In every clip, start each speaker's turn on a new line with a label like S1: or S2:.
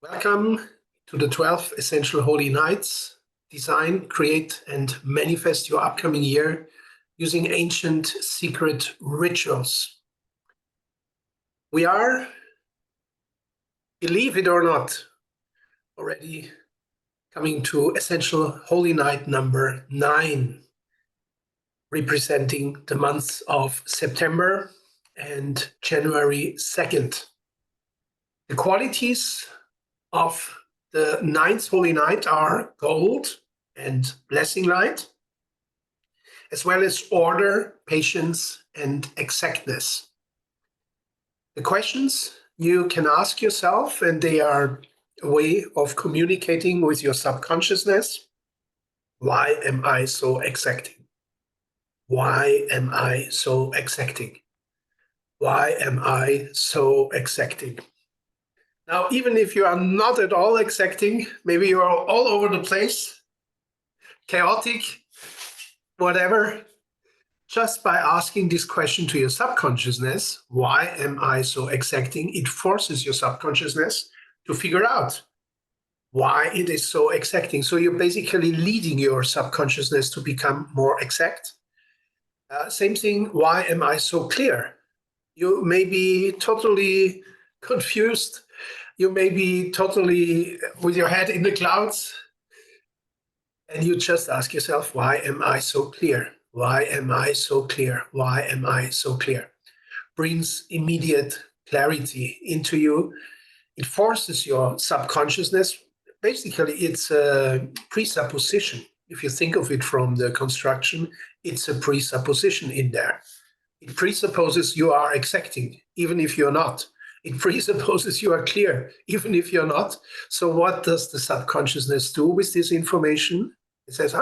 S1: Welcome to the 12 Essential Holy Nights. Design, create, and manifest your upcoming year using ancient secret rituals. We are, believe it or not, already coming to Essential Holy Night number 9, representing the months of September and January 2nd. The qualities of the 9th Holy Night are gold and blessing light, as well as order, patience, and exactness. The questions you can ask yourself, and they are a way of communicating with your subconsciousness. Why am I so exacting? Why am I so exacting? Why am I so exacting? Now, even if you are not at all exacting, maybe you are all over the place, chaotic, whatever, just by asking this question to your subconsciousness, why am I so exacting? It forces your subconsciousness to figure out why it is so exacting. So you're basically leading your subconsciousness to become more exact. Same thing, why am I so clear? You may be totally confused. You may be totally with your head in the clouds. And you just ask yourself, why am I so clear? Why am I so clear? Why am I so clear? Brings immediate clarity into you. It forces your subconsciousness. Basically, it's a presupposition. If you think of it from the construction, it's a presupposition in there. It presupposes you are exacting, even if you're not. It presupposes you are clear, even if you're not. So what does the subconsciousness do with this information? It says,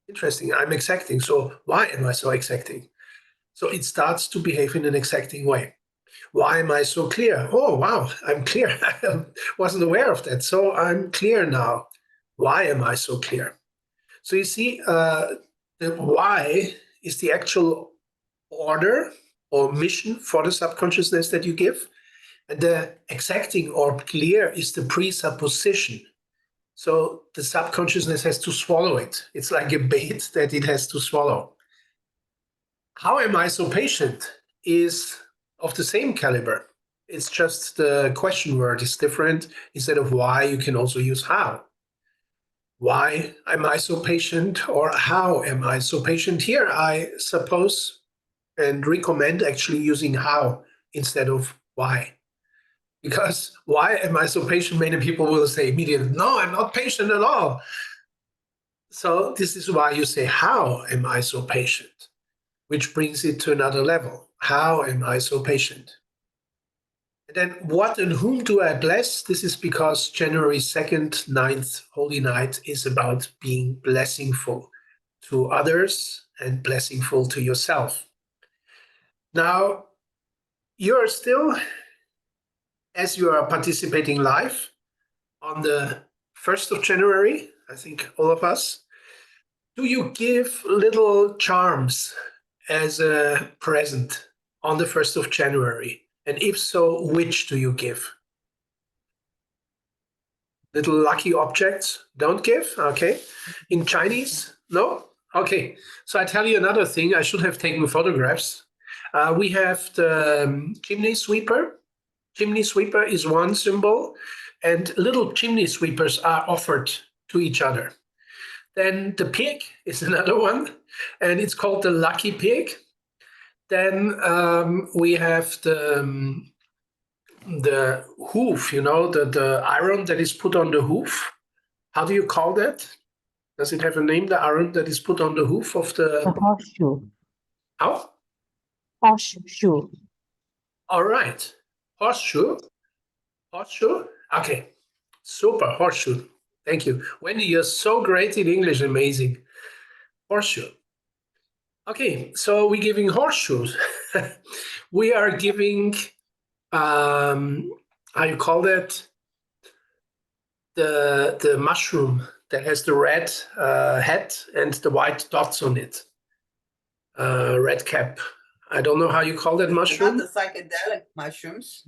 S1: interesting, I'm exacting. So why am I so exacting? So it starts to behave in an exacting way. Why am I so clear? Oh, wow, I'm clear. I wasn't aware of that. So I'm clear now. Why am I so clear? So you see, the why is the actual order or mission for the subconsciousness that you give. And the exacting or clear is the presupposition. So the subconsciousness has to swallow it. It's like a bait that it has to swallow. How am I so patient is of the same caliber. It's just the question word is different. Instead of why, you can also use how. Why am I so patient, or how am I so patient? Here, I suppose and recommend actually using how instead of why. Because why am I so patient? Many people will say immediately, no, I'm not patient at all. So this is why you say, how am I so patient? Which brings it to another level. How am I so patient? And then what and whom do I bless? This is because January 2nd, 9th Holy Night is about being blessingful to others and blessingful to yourself. Now, you're still, as you are participating live on the 1st of January, I think all of us, do you give little charms as a present on the 1st of January? And if so, which do you give? Little lucky objects? Don't give? Okay. In Chinese? No? Okay. So I tell you another thing. I should have taken photographs. We have the chimney sweeper. Chimney sweeper is one symbol, and little chimney sweepers are offered to each other. Then the pig is another one, and it's called the lucky pig. Then we have the hoof, the iron that is put on the hoof. How do you call that? Does it have a name, the iron that is put on the hoof of
S2: The
S1: the...
S2: horseshoe.
S1: How?
S2: Horseshoe.
S1: All right. Horseshoe? Horseshoe? Okay. Super, horseshoe. Thank you. Wendy, you're so great in English, amazing. Horseshoe. Okay, so we're giving horseshoes. We are giving, how you call that? The mushroom that has the red head and the white dots on it. Red cap. I don't know how you call that mushroom.
S3: Not the psychedelic mushrooms.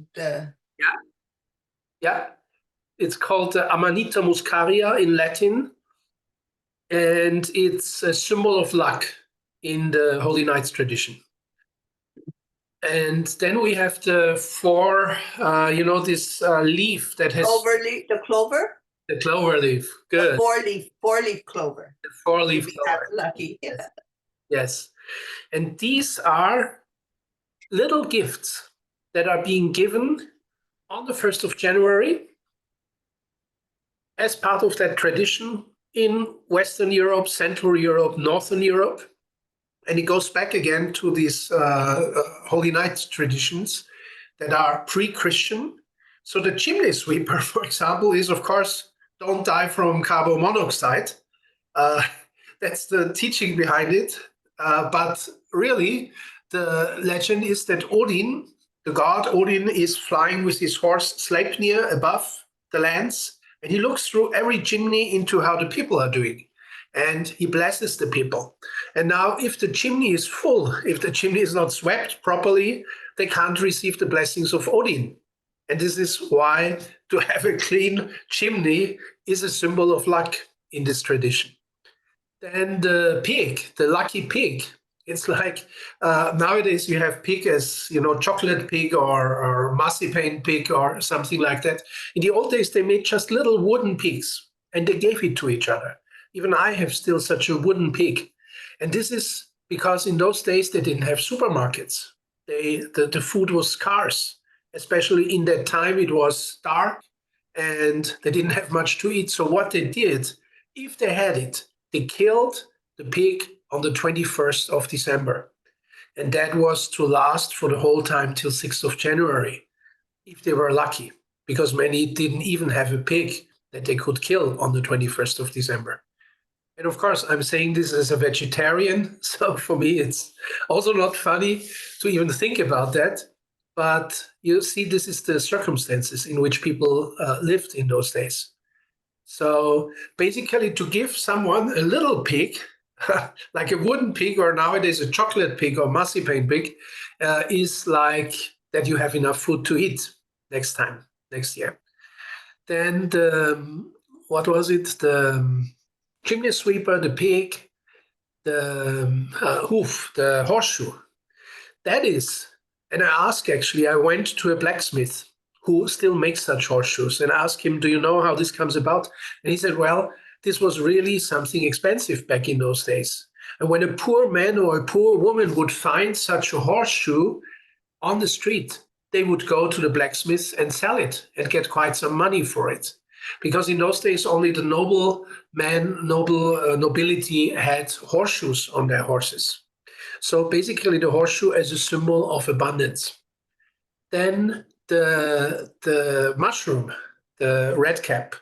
S1: Yeah. It's called Amanita muscaria in Latin, and it's a symbol of luck in the Holy Nights tradition. And then we have the four, this leaf that has
S3: Clover leaf, the clover?
S1: the clover leaf. Good.
S3: The four-leaf clover.
S1: The four-leaf
S3: Maybe
S1: clover.
S3: that's lucky.
S1: Yes. And these are little gifts that are being given on the 1st of January as part of that tradition in Western Europe, Central Europe, Northern Europe. And it goes back again to these Holy Night traditions that are pre-Christian. So the chimney sweeper, for example, is, of course, don't die from carbon monoxide. That's the teaching behind it. But really, the legend is that Odin, the god Odin, is flying with his horse Sleipnir above the lands, and he looks through every chimney into how the people are doing. And he blesses the people. And now if the chimney is full, if the chimney is not swept properly, they can't receive the blessings of Odin. And this is why to have a clean chimney is a symbol of luck in this tradition. Then the pig, the lucky pig. It's like nowadays you have pig as, chocolate pig or marzipan pig or something like that. In the old days, they made just little wooden pigs and they gave it to each other. Even I have still such a wooden pig. And this is because in those days they didn't have supermarkets. The food was scarce, especially in that time it was dark and they didn't have much to eat. So what they did, if they had it, they killed the pig on the 21st of December. And that was to last for the whole time till 6th of January, if they were lucky, because many didn't even have a pig that they could kill on the 21st of December. And of course, I'm saying this as a vegetarian, so for me, it's also not funny to even think about that. But you see, this is the circumstances in which people lived in those days. So basically, to give someone a little pig, like a wooden pig, or nowadays a chocolate pig or marzipan pig, is like that you have enough food to eat next year. Then what was it? The chimney sweeper, the pig, the hoof, the horseshoe. That is, and I went to a blacksmith who still makes such horseshoes and asked him, do you know how this comes about? And he said, well, this was really something expensive back in those days. And when a poor man or a poor woman would find such a horseshoe on the street, they would go to the blacksmith and sell it and get quite some money for it. Because in those days, only the nobility had horseshoes on their horses. So basically the horseshoe as a symbol of abundance. Then the mushroom, the red cap.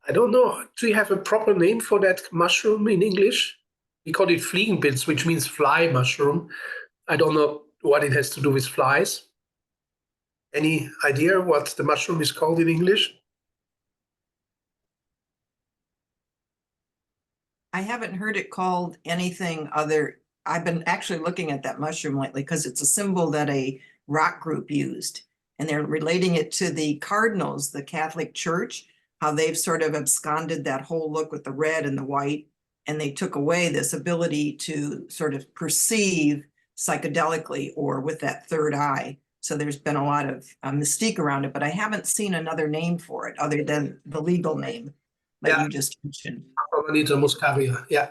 S1: I don't know, do you have a proper name for that mushroom in English? We call it Fliegenpilz, which means fly mushroom. I don't know what it has to do with flies. Any idea what the mushroom is called in English?
S4: I haven't heard it called anything other. I've been actually looking at that mushroom lately because it's a symbol that a rock group used. And they're relating it to the cardinals, the Catholic Church, how they've sort of absconded that whole look with the red and the white. And they took away this ability to sort of perceive psychedelically or with that third eye. So there's been a lot of mystique around it, but I haven't seen another name for it other than the legal name that you just mentioned.
S1: Amanita muscaria, yeah.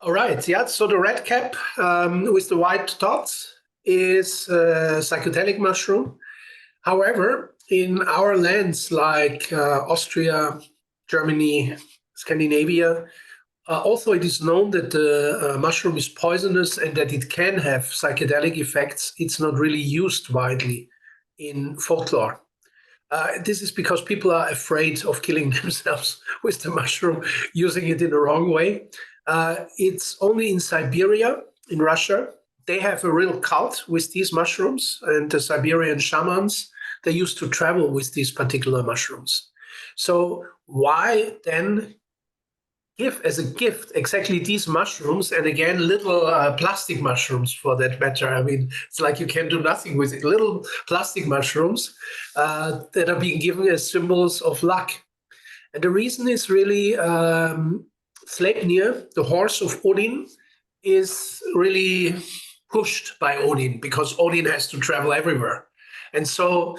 S1: All right, yeah, so the red cap with the white dots is a psychedelic mushroom. However, in our lands like Austria, Germany, Scandinavia, also it is known that the mushroom is poisonous and that it can have psychedelic effects. It's not really used widely in folklore. This is because people are afraid of killing themselves with the mushroom, using it in the wrong way. It's only in Siberia, in Russia. They have a real cult with these mushrooms, and the Siberian shamans, they used to travel with these particular mushrooms. So why then give as a gift exactly these mushrooms, and again, little plastic mushrooms for that matter. I mean, it's like you can do nothing with it. Little plastic mushrooms that are being given as symbols of luck. And the reason is really Sleipnir, the horse of Odin, is really pushed by Odin because Odin has to travel everywhere. And so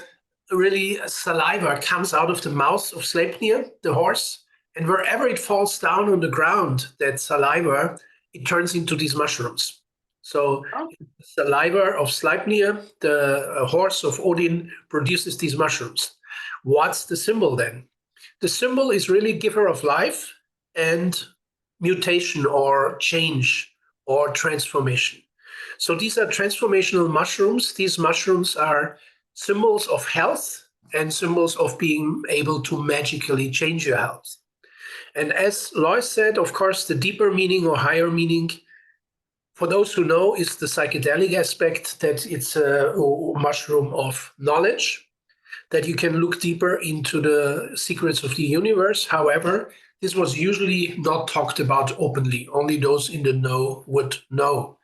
S1: really saliva comes out of the mouth of Sleipnir, the horse, and wherever it falls down on the ground, that saliva, it turns into these mushrooms. So saliva of Sleipnir, the horse of Odin, produces these mushrooms. What's the symbol then? The symbol is really giver of life and mutation or change or transformation. So these are transformational mushrooms. These mushrooms are symbols of health and symbols of being able to magically change your health. And as Lois said, of course, the deeper meaning or higher meaning, for those who know, is the psychedelic aspect, that it's a mushroom of knowledge, that you can look deeper into the secrets of the universe. However, this was usually not talked about openly. Only those in the know would know,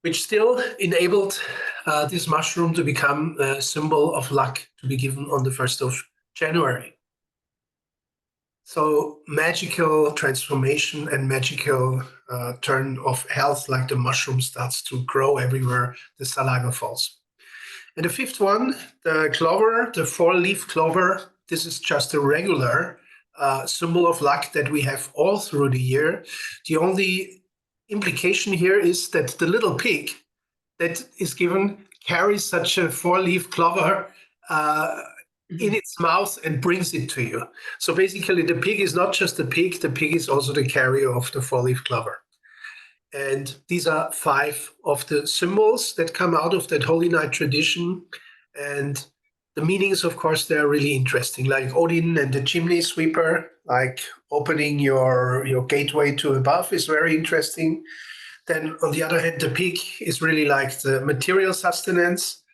S1: which still enabled this mushroom to become a symbol of luck to be given on the 1st of January. So magical transformation and magical turn of health, like the mushroom starts to grow everywhere the saliva falls. And the fifth one, the clover, the four-leaf clover, this is just a regular symbol of luck that we have all through the year. The only implication here is that the little pig that is given carries such a four-leaf clover in its mouth and brings it to you. So basically, the pig is not just the pig is also the carrier of the four-leaf clover. And these are 5 of the symbols that come out of that Holy Night tradition. And the meanings, of course, they're really interesting, like Odin and the chimney sweeper, like opening your gateway to above is very interesting. Then on the other hand, the pig is really like the material sustenance.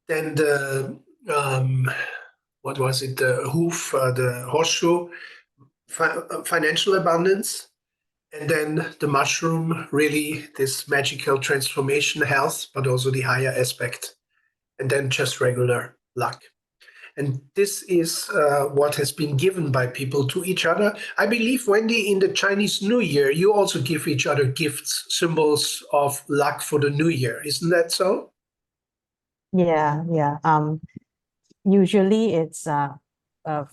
S1: Then the, what was it, the hoof, the horseshoe, financial abundance. And then the mushroom, really this magical transformation, health, but also the higher aspect. And then just regular luck. And this is what has been given by people to each other. I believe, Wendy, in the Chinese New Year, you also give each other gifts, symbols of luck for the new year. Isn't that so?
S2: Yeah, yeah. Usually it's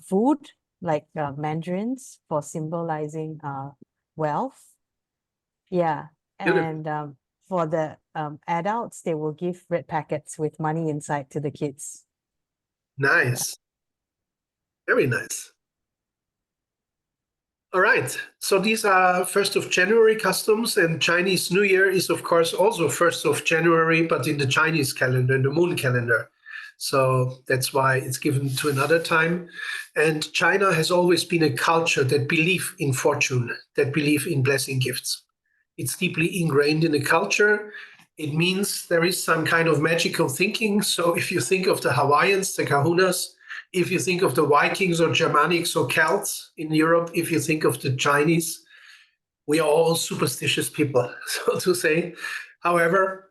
S2: food like mandarins for symbolizing wealth. Yeah.
S1: Beautiful.
S2: And for the adults, they will give red packets with money inside to the kids.
S1: Nice. Very nice. All right. So these are 1st of January customs, and Chinese New Year is, of course, also 1st of January, but in the Chinese calendar, in the moon calendar. So that's why it's given to another time. And China has always been a culture that believe in fortune, that believe in blessing gifts. It's deeply ingrained in the culture. It means there is some kind of magical thinking. So if you think of the Hawaiians, the Kahunas, if you think of the Vikings or Germanics or Celts in Europe, if you think of the Chinese, we are all superstitious people, so to say. However,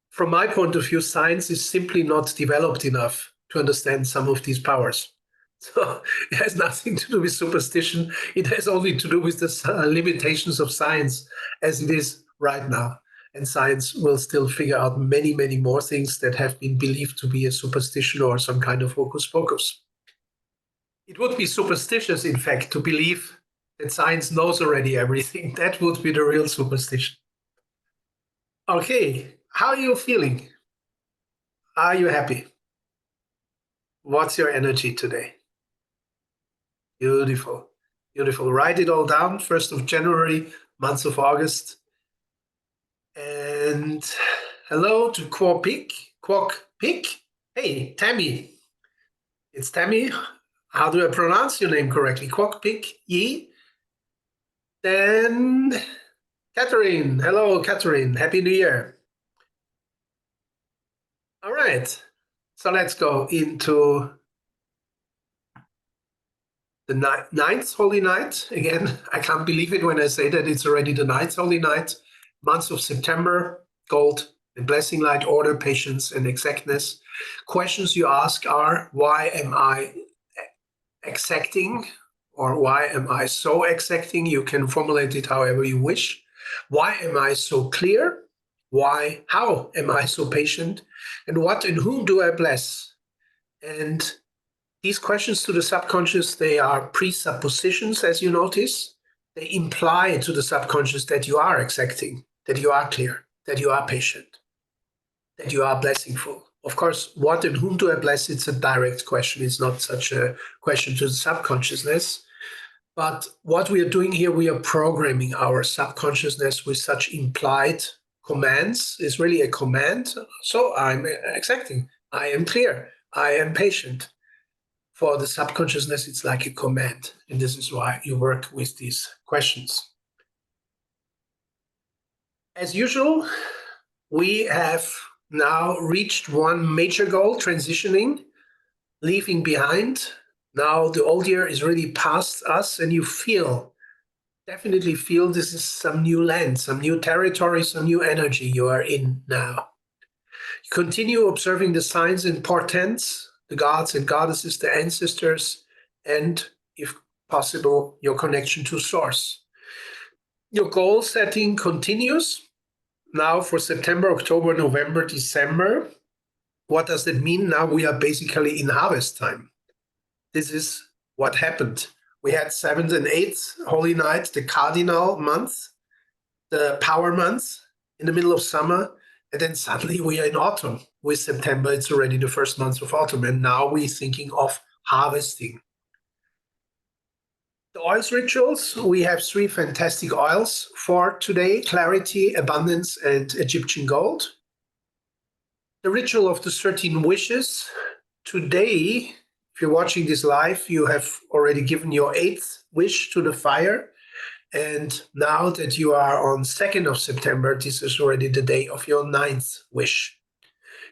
S1: from my point of view, science is simply not developed enough to understand some of these powers. So it has nothing to do with superstition. It has only to do with the limitations of science as it is right now. And science will still figure out many, many more things that have been believed to be a superstition or some kind of hocus pocus. It would be superstitious, in fact, to believe that science knows already everything. That would be the real superstition. Okay, how are you feeling? Are you happy? What's your energy today? Beautiful, beautiful. Write it all down, 1st of January, month of August. And hello to Quack Pig. Hey, Tammy. It's Tammy. How do I pronounce your name correctly? Quack Pig Yi. Then Catherine. Hello, Catherine. Happy New Year. All right. So let's go into the ninth Holy Night. Again, I can't believe it when I say that it's already the ninth Holy Night. Month of September, gold and blessing light, order, patience, and exactness. Questions you ask are, why am I exacting? Or why am I so exacting? You can formulate it however you wish. Why am I so clear? Why, how am I so patient? And what and whom do I bless? And these questions to the subconscious, they are presuppositions, as you notice. They imply to the subconscious that you are exacting, that you are clear, that you are patient, that you are blessingful. Of course, what and whom do I bless? It's a direct question. It's not such a question to the subconsciousness. But what we are doing here, we are programming our subconsciousness with such implied commands. It's really a command. So I'm exacting. I am clear. I am patient. For the subconsciousness, it's like a command. And this is why you work with these questions. As usual, we have now reached one major goal, transitioning, leaving behind. Now the old year is really past us, and you definitely feel this is some new land, some new territory, some new energy you are in now. You continue observing the signs and portents, the gods and goddesses, the ancestors, and, if possible, your connection to Source. Your goal setting continues now for September, October, November, December. What does that mean? Now we are basically in harvest time. This is what happened. We had 7th and 8th Holy Night, the cardinal month, the power month in the middle of summer. And then suddenly we are in autumn. With September, it's already the first month of autumn. And now we're thinking of harvesting. The oils rituals, we have 3 fantastic oils for today: clarity, abundance, and Egyptian gold. The ritual of the 13 wishes. Today, if you're watching this live, you have already given your 8th wish to the fire. And now that you are on 2nd of September, this is already the day of your 9th wish.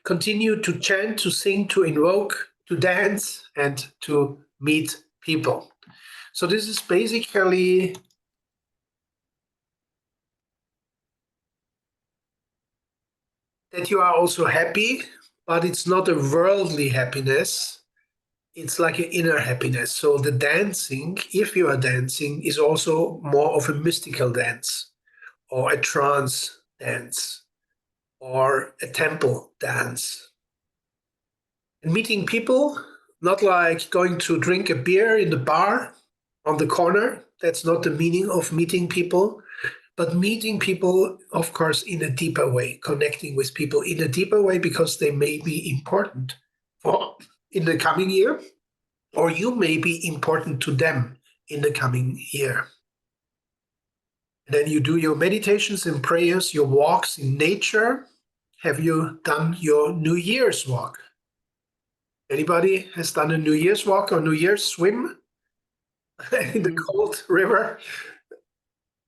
S1: Continue to chant, to sing, to invoke, to dance, and to meet people. So this is basically that you are also happy, but it's not a worldly happiness. It's like an inner happiness. So the dancing, if you are dancing, is also more of a mystical dance, or a trance dance, or a temple dance. And meeting people, not like going to drink a beer in the bar on the corner. That's not the meaning of meeting people. But meeting people, of course, in a deeper way, connecting with people in a deeper way, because they may be important for in the coming year, or you may be important to them in the coming year. And then you do your meditations and prayers, your walks in nature. Have you done your New Year's walk? Anybody has done a New Year's walk or New Year's swim in the cold river?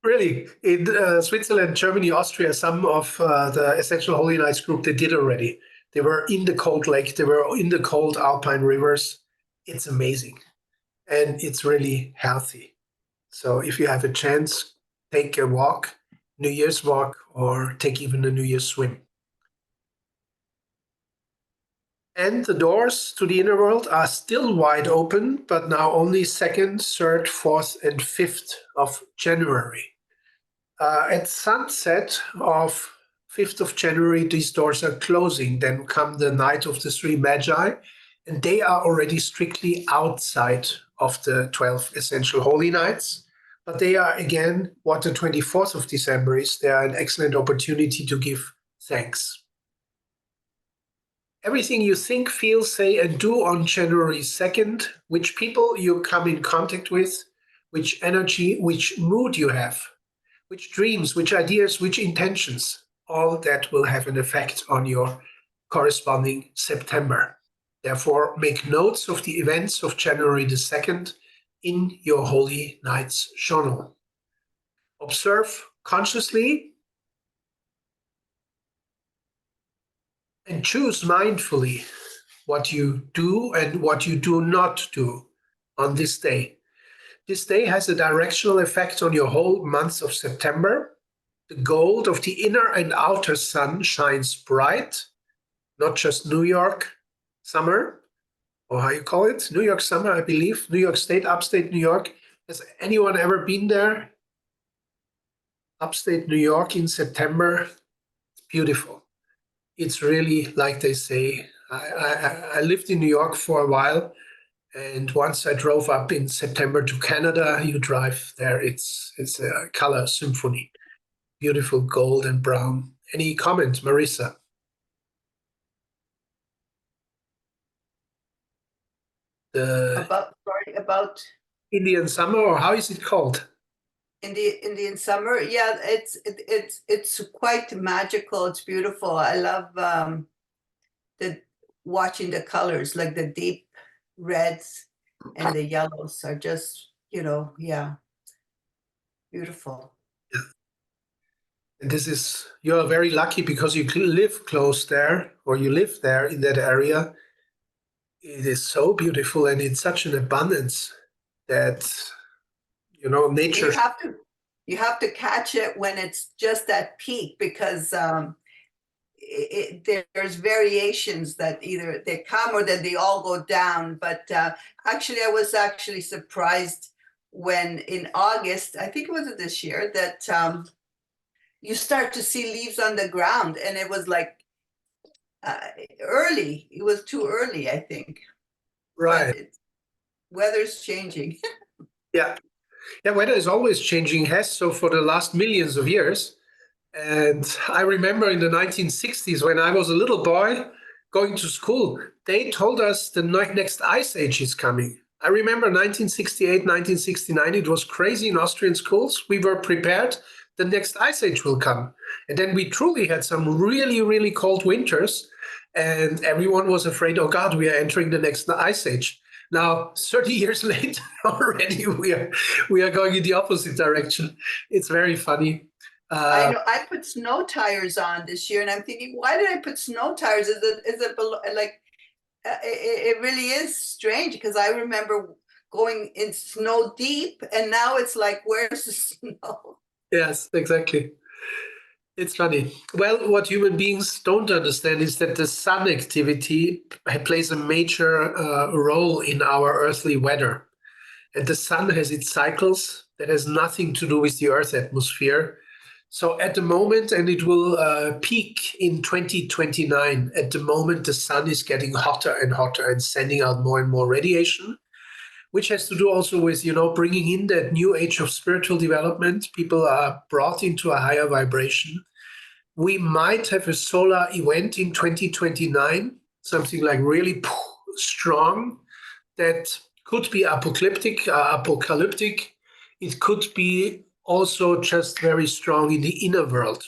S1: Really, in Switzerland, Germany, Austria, some of the Essential Holy Nights group, they did already. They were in the cold lake, they were in the cold alpine rivers. It's amazing. And it's really healthy. So if you have a chance, take a walk, New Year's walk, or take even a New Year's swim. And the doors to the inner world are still wide open, but now only 2nd, 3rd, 4th, and 5th of January. At sunset of 5th of January, these doors are closing. Then come the night of the 3 Magi, and they are already strictly outside of the 12 Essential Holy Nights. But they are, again, what the 24th of December is. They are an excellent opportunity to give thanks. Everything you think, feel, say, and do on January 2nd, which people you come in contact with, which energy, which mood you have, which dreams, which ideas, which intentions, all that will have an effect on your corresponding September. Therefore, make notes of the events of January the 2nd in your Holy Nights journal. Observe consciously and choose mindfully what you do and what you do not do on this day. This day has a directional effect on your whole month of September. The gold of the inner and outer sun shines bright, not just New York summer, or how you call it, New York summer, I believe, New York State, upstate New York. Has anyone ever been there? Upstate New York in September, it's beautiful. It's really, like they say, I lived in New York for a while, and once I drove up in September to Canada. You drive there, it's a color symphony, beautiful gold and brown. Any comments, Marissa? The
S3: About
S1: Indian summer, or how is it called?
S3: Indian summer. Yeah, it's quite magical. It's beautiful. I love the watching the colors, like the deep reds and the yellows are just, yeah, beautiful.
S1: And this is, you're very lucky because you live close there, or you live there in that area. It is so beautiful, and it's such an abundance that, nature.
S3: You have to catch it when it's just at peak, because there's variations that either they come or then they all go down. But actually, I was actually surprised when in August, I think it was this year, that you start to see leaves on the ground, and it was like early. It was too early, I think.
S1: Right.
S3: Weather's changing.
S1: Yeah. Yeah, weather is always changing, has so for the last millions of years. And I remember in the 1960s, when I was a little boy going to school, they told us the next ice age is coming. I remember 1968, 1969, it was crazy in Austrian schools. We were prepared, the next ice age will come. And then we truly had some really, really cold winters, and everyone was afraid, oh God, we are entering the next ice age. Now, 30 years later, already we are going in the opposite direction. It's very funny.
S3: I know. I put snow tires on this year, and I'm thinking, why did I put snow tires? Is it like? It really is strange, because I remember going in snow deep, and now it's like, where's the snow?
S1: Yes, exactly. It's funny. Well, what human beings don't understand is that the sun activity plays a major role in our earthly weather. And the sun has its cycles that has nothing to do with the Earth atmosphere. So at the moment, and it will peak in 2029, at the moment the sun is getting hotter and hotter and sending out more and more radiation, which has to do also with, bringing in that new age of spiritual development. People are brought into a higher vibration. We might have a solar event in 2029, something like really strong, that could be apocalyptic. It could be also just very strong in the inner world.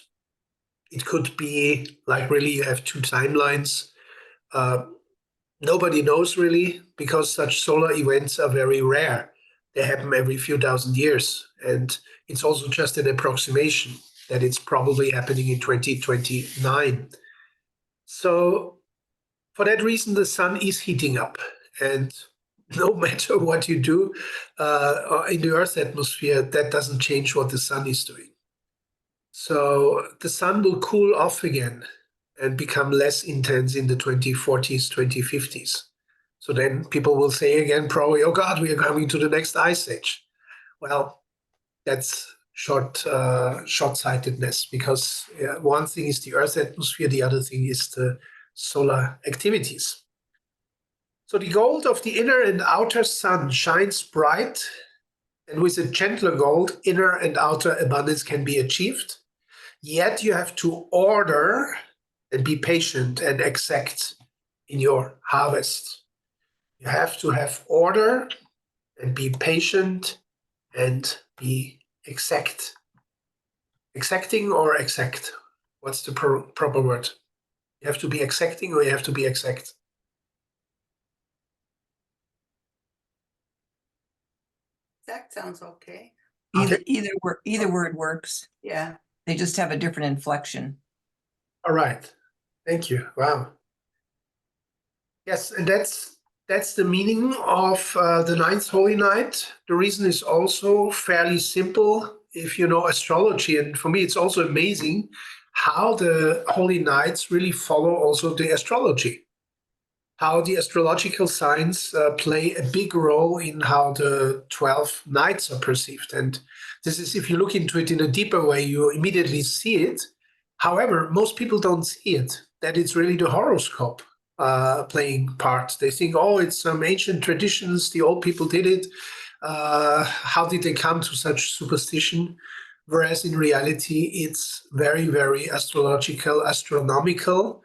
S1: It could be like really you have two timelines. Nobody knows really, because such solar events are very rare. They happen every few thousand years. And it's also just an approximation that it's probably happening in 2029. So for that reason, the sun is heating up. And no matter what you do in the Earth's atmosphere, that doesn't change what the sun is doing. So the sun will cool off again and become less intense in the 2040s, 2050s. So then people will say again, probably, oh God, we are coming to the next ice age. Well, that's short-sightedness, because one thing is the Earth's atmosphere, the other thing is the solar activities. So the gold of the inner and outer sun shines bright, and with a gentler gold, inner and outer abundance can be achieved. Yet you have to order and be patient and exact in your harvest. You have to have order and be patient and be exact. Exacting or exact? What's the proper word? You have to be exacting, or you have to be exact?
S3: That sounds okay.
S4: Either word works.
S3: Yeah.
S4: They just have a different inflection.
S1: All right. Thank you. Wow. Yes, and that's that's the meaning of the ninth holy night. The reason is also fairly simple if you know astrology. And for me, it's also amazing how the holy nights really follow also the astrology, how the astrological signs play a big role in how the 12 nights are perceived. And this is, if you look into it in a deeper way, you immediately see it. However, most people don't see it, that it's really the horoscope playing part. They think, oh, it's some ancient traditions, the old people did it. How did they come to such superstition? Whereas in reality, it's very, very astrological, astronomical.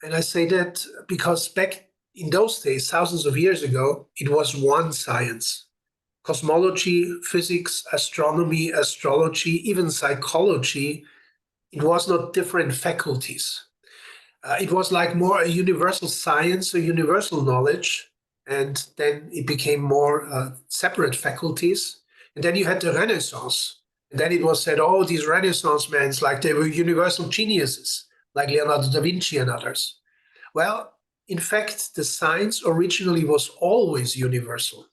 S1: And I say that because back in those days, thousands of years ago, it was one science. Cosmology, physics, astronomy, astrology, even psychology, it was not different faculties. It was like more a universal science, a universal knowledge, and then it became more separate faculties. And then you had the Renaissance. And then it was said, oh, these Renaissance men, like they were universal geniuses, like Leonardo da Vinci and others. Well, in fact, the science originally was always universal.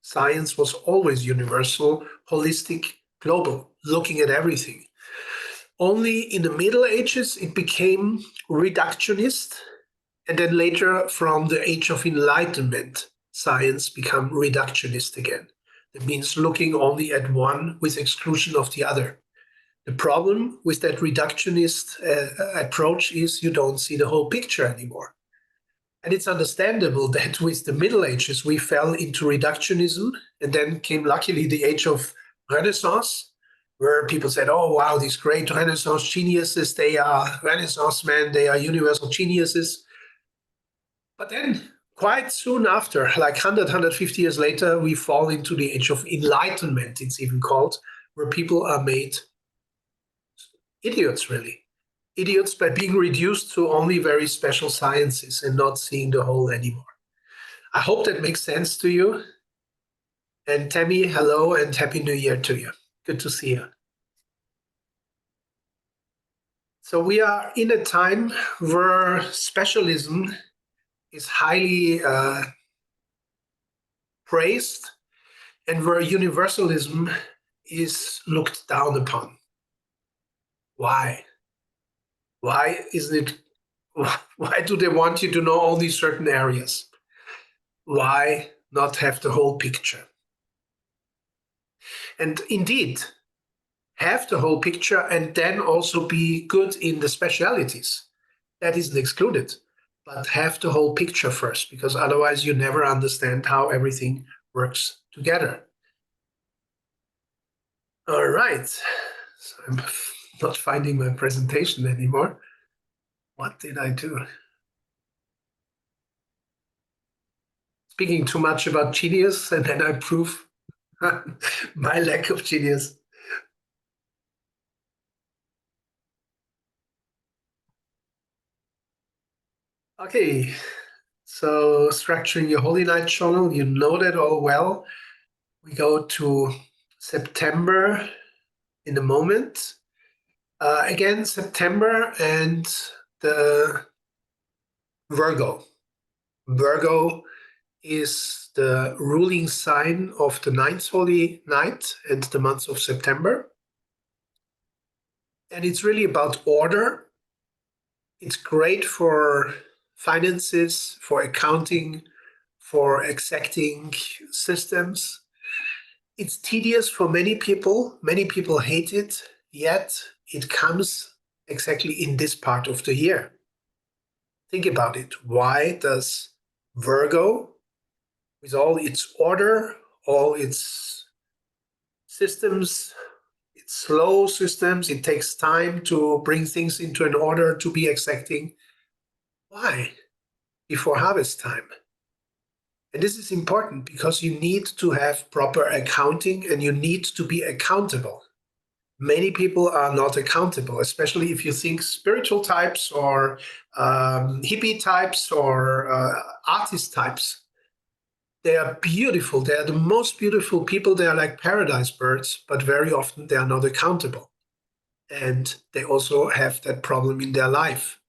S1: Science was always universal, holistic, global, looking at everything. Only in the Middle Ages, it became reductionist. And then later, from the Age of Enlightenment, science became reductionist again. That means looking only at one with exclusion of the other. The problem with that reductionist approach is you don't see the whole picture anymore. And it's understandable that with the Middle Ages, we fell into reductionism, and then came luckily the age of Renaissance, where people said, oh, wow, these great Renaissance geniuses, they are Renaissance men, they are universal geniuses. But then quite soon after, like 100, 150 years later, we fall into the age of Enlightenment, it's even called, where people are made idiots, really. Idiots by being reduced to only very special sciences and not seeing the whole anymore. I hope that makes sense to you. And Tammy, hello and Happy New Year to you. Good to see you. So we are in a time where specialism is highly praised and where universalism is looked down upon. Why? Why isn't it? Why do they want you to know only certain areas? Why not have the whole picture? And indeed, have the whole picture and then also be good in the specialities. That isn't excluded, but have the whole picture first, because otherwise you never understand how everything works together. All right, so I'm not finding my presentation anymore. What did I do? Speaking too much about genius, and then I prove my lack of genius. Okay, so structuring your Holy Night journal, you know that all well. We go to September in a moment. Again, September and the Virgo. Virgo is the ruling sign of the ninth Holy Night and the month of September. And it's really about order. It's great for finances, for accounting, for exacting systems. It's tedious for many people. Many people hate it, yet it comes exactly in this part of the year. Think about it. Why does Virgo, with all its order, all its systems, its slow systems, it takes time to bring things into an order, to be exacting. Why? Before harvest time. And this is important because you need to have proper accounting and you need to be accountable. Many people are not accountable, especially if you think spiritual types or hippie types or artist types. They are beautiful. They are the most beautiful people. They are like paradise birds, but very often they are not accountable. And they also have that problem in their life.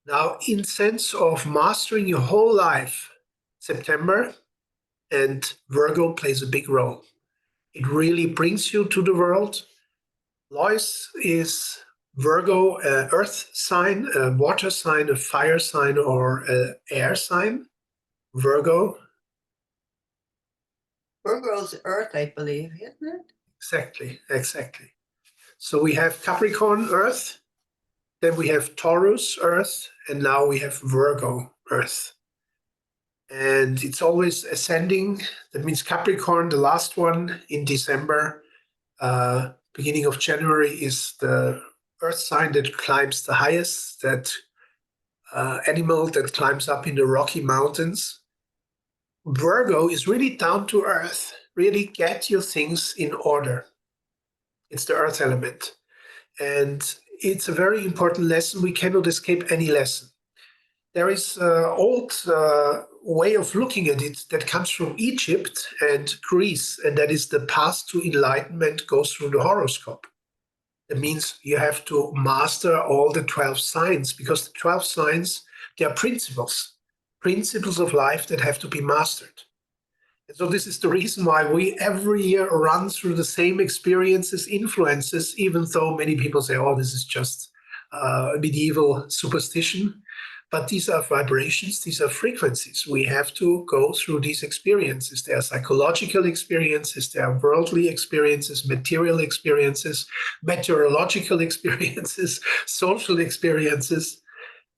S1: Now, in sense of mastering your whole life, September, and Virgo plays a big role. It really brings you to the world. Lois is Virgo, earth sign, a water sign, a fire sign, or an air sign. Virgo,
S3: Virgo's Earth, I believe, isn't it?
S1: exactly. So we have Capricorn, earth, then we have Taurus, earth, and now we have Virgo, earth. And it's always ascending. That means Capricorn, the last one in December, beginning of January, is the earth sign that climbs the highest, that animal that climbs up in the Rocky Mountains. Virgo is really down to earth, really get your things in order. It's the earth element. And it's a very important lesson. We cannot escape any lesson. There is an old way of looking at it that comes from Egypt and Greece, and that is the path to enlightenment goes through the horoscope. That means you have to master all the 12 signs, because the 12 signs, they are principles of life that have to be mastered. And so this is the reason why we every year run through the same experiences, influences, even though many people say, oh, this is just medieval superstition. But these are vibrations, these are frequencies. We have to go through these experiences. There are psychological experiences, there are worldly experiences, material experiences, meteorological experiences, social experiences,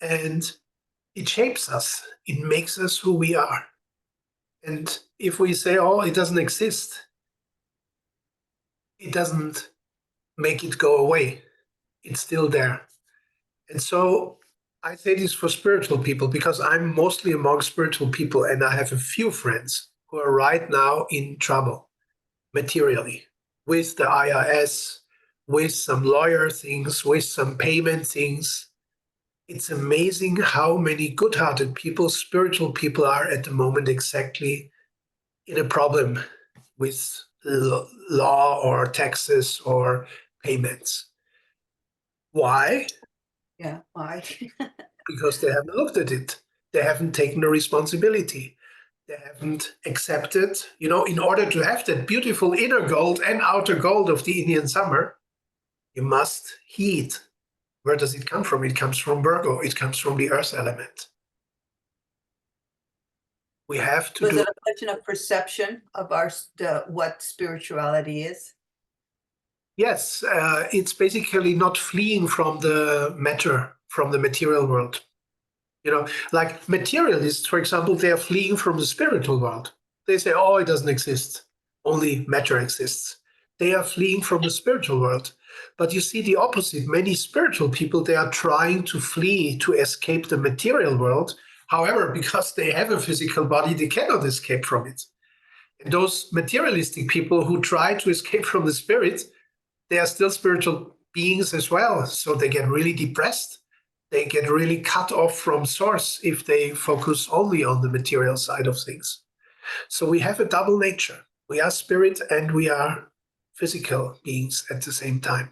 S1: and it shapes us. It makes us who we are. And if we say, oh, it doesn't exist, it doesn't make it go away. It's still there. And so I say this for spiritual people because I'm mostly among spiritual people, and I have a few friends who are right now in trouble materially with the IRS, with some lawyer things, with some payment things. It's amazing how many good-hearted people, spiritual people are at the moment exactly in a problem with law or taxes or payments. Why?
S3: Yeah, why?
S1: Because they haven't looked at it. They haven't taken the responsibility. They haven't accepted, in order to have that beautiful inner gold and outer gold of the Indian summer, you must heed. Where does it come from? It comes from Virgo. It comes from the earth element. We have to
S3: Was
S1: do.
S3: it a question of perception of what spirituality is?
S1: Yes, it's basically not fleeing from the matter, from the material world. Like materialists, for example, they are fleeing from the spiritual world. They say, oh, it doesn't exist. Only matter exists. They are fleeing from the spiritual world. But you see the opposite. Many spiritual people, they are trying to flee, to escape the material world. However, because they have a physical body, they cannot escape from it. And those materialistic people who try to escape from the spirit, they are still spiritual beings as well. So they get really depressed. They get really cut off from source if they focus only on the material side of things. So we have a double nature. We are spirit and we are physical beings at the same time.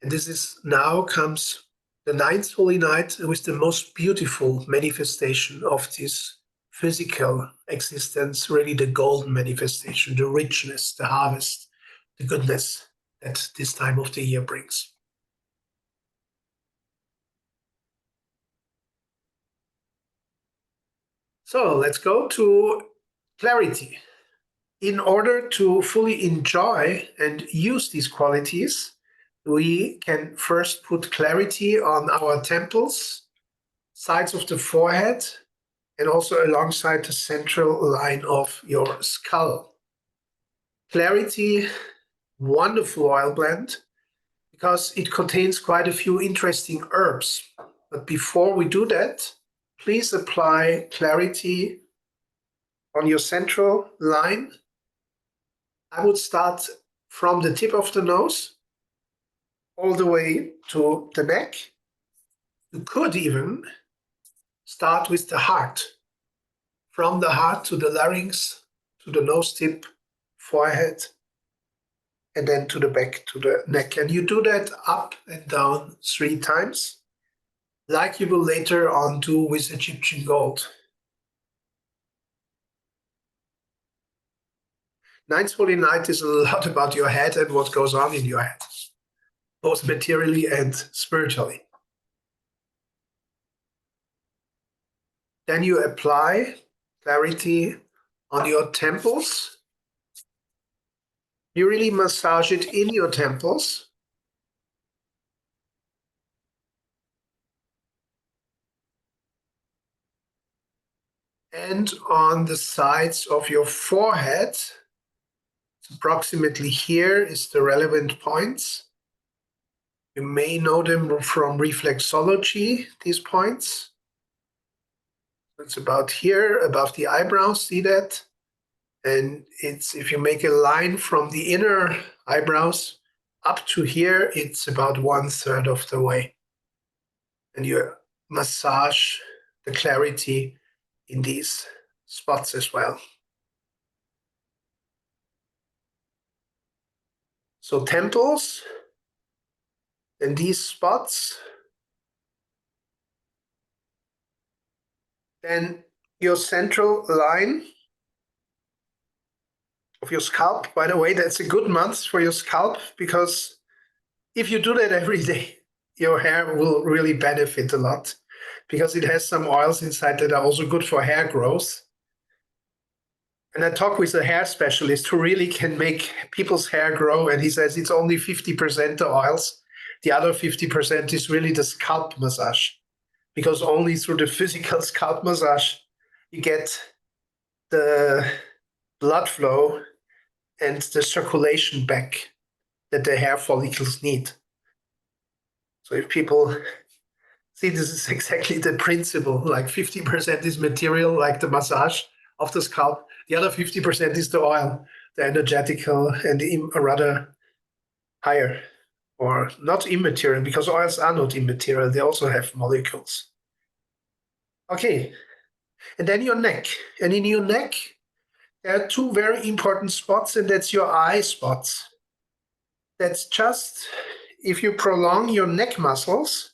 S1: And this is now comes the ninth holy night with the most beautiful manifestation of this physical existence, really the golden manifestation, the richness, the harvest, the goodness that this time of the year brings. So let's go to clarity. In order to fully enjoy and use these qualities, we can first put clarity on our temples, sides of the forehead, and also alongside the central line of your skull. Clarity, wonderful oil blend, because it contains quite a few interesting herbs. But before we do that, please apply clarity on your central line. I would start from the tip of the nose all the way to the neck. You could even start with the heart, from the heart to the larynx, to the nose tip, forehead, and then to the back, to the neck. And you do that up and down 3 times, like you will later on do with Egyptian gold. Ninth Holy Night is a lot about your head and what goes on in your head, both materially and spiritually. Then you apply clarity on your temples. You really massage it in your temples. And on the sides of your forehead, approximately here is the relevant points. You may know them from reflexology, these points. It's about here, above the eyebrows, see that? And it's, if you make a line from the inner eyebrows up to here, it's about 1/3 of the way. And you massage the clarity in these spots as well. So temples, and these spots, then your central line of your scalp. By the way, that's a good month for your scalp, because if you do that every day, your hair will really benefit a lot, because it has some oils inside that are also good for hair growth. And I talk with a hair specialist who really can make people's hair grow, and he says it's only 50% the oils. The other 50% is really the scalp massage, because only through the physical scalp massage you get the blood flow and the circulation back that the hair follicles need. So if people see, this is exactly the principle, like 50% is material, like the massage of the scalp. The other 50% is the oil, the energetical and the rather higher, or not immaterial, because oils are not immaterial. They also have molecules. Okay, and then your neck. And in your neck, there are two very important spots, and that's your eye spots. That's just, if you prolong your neck muscles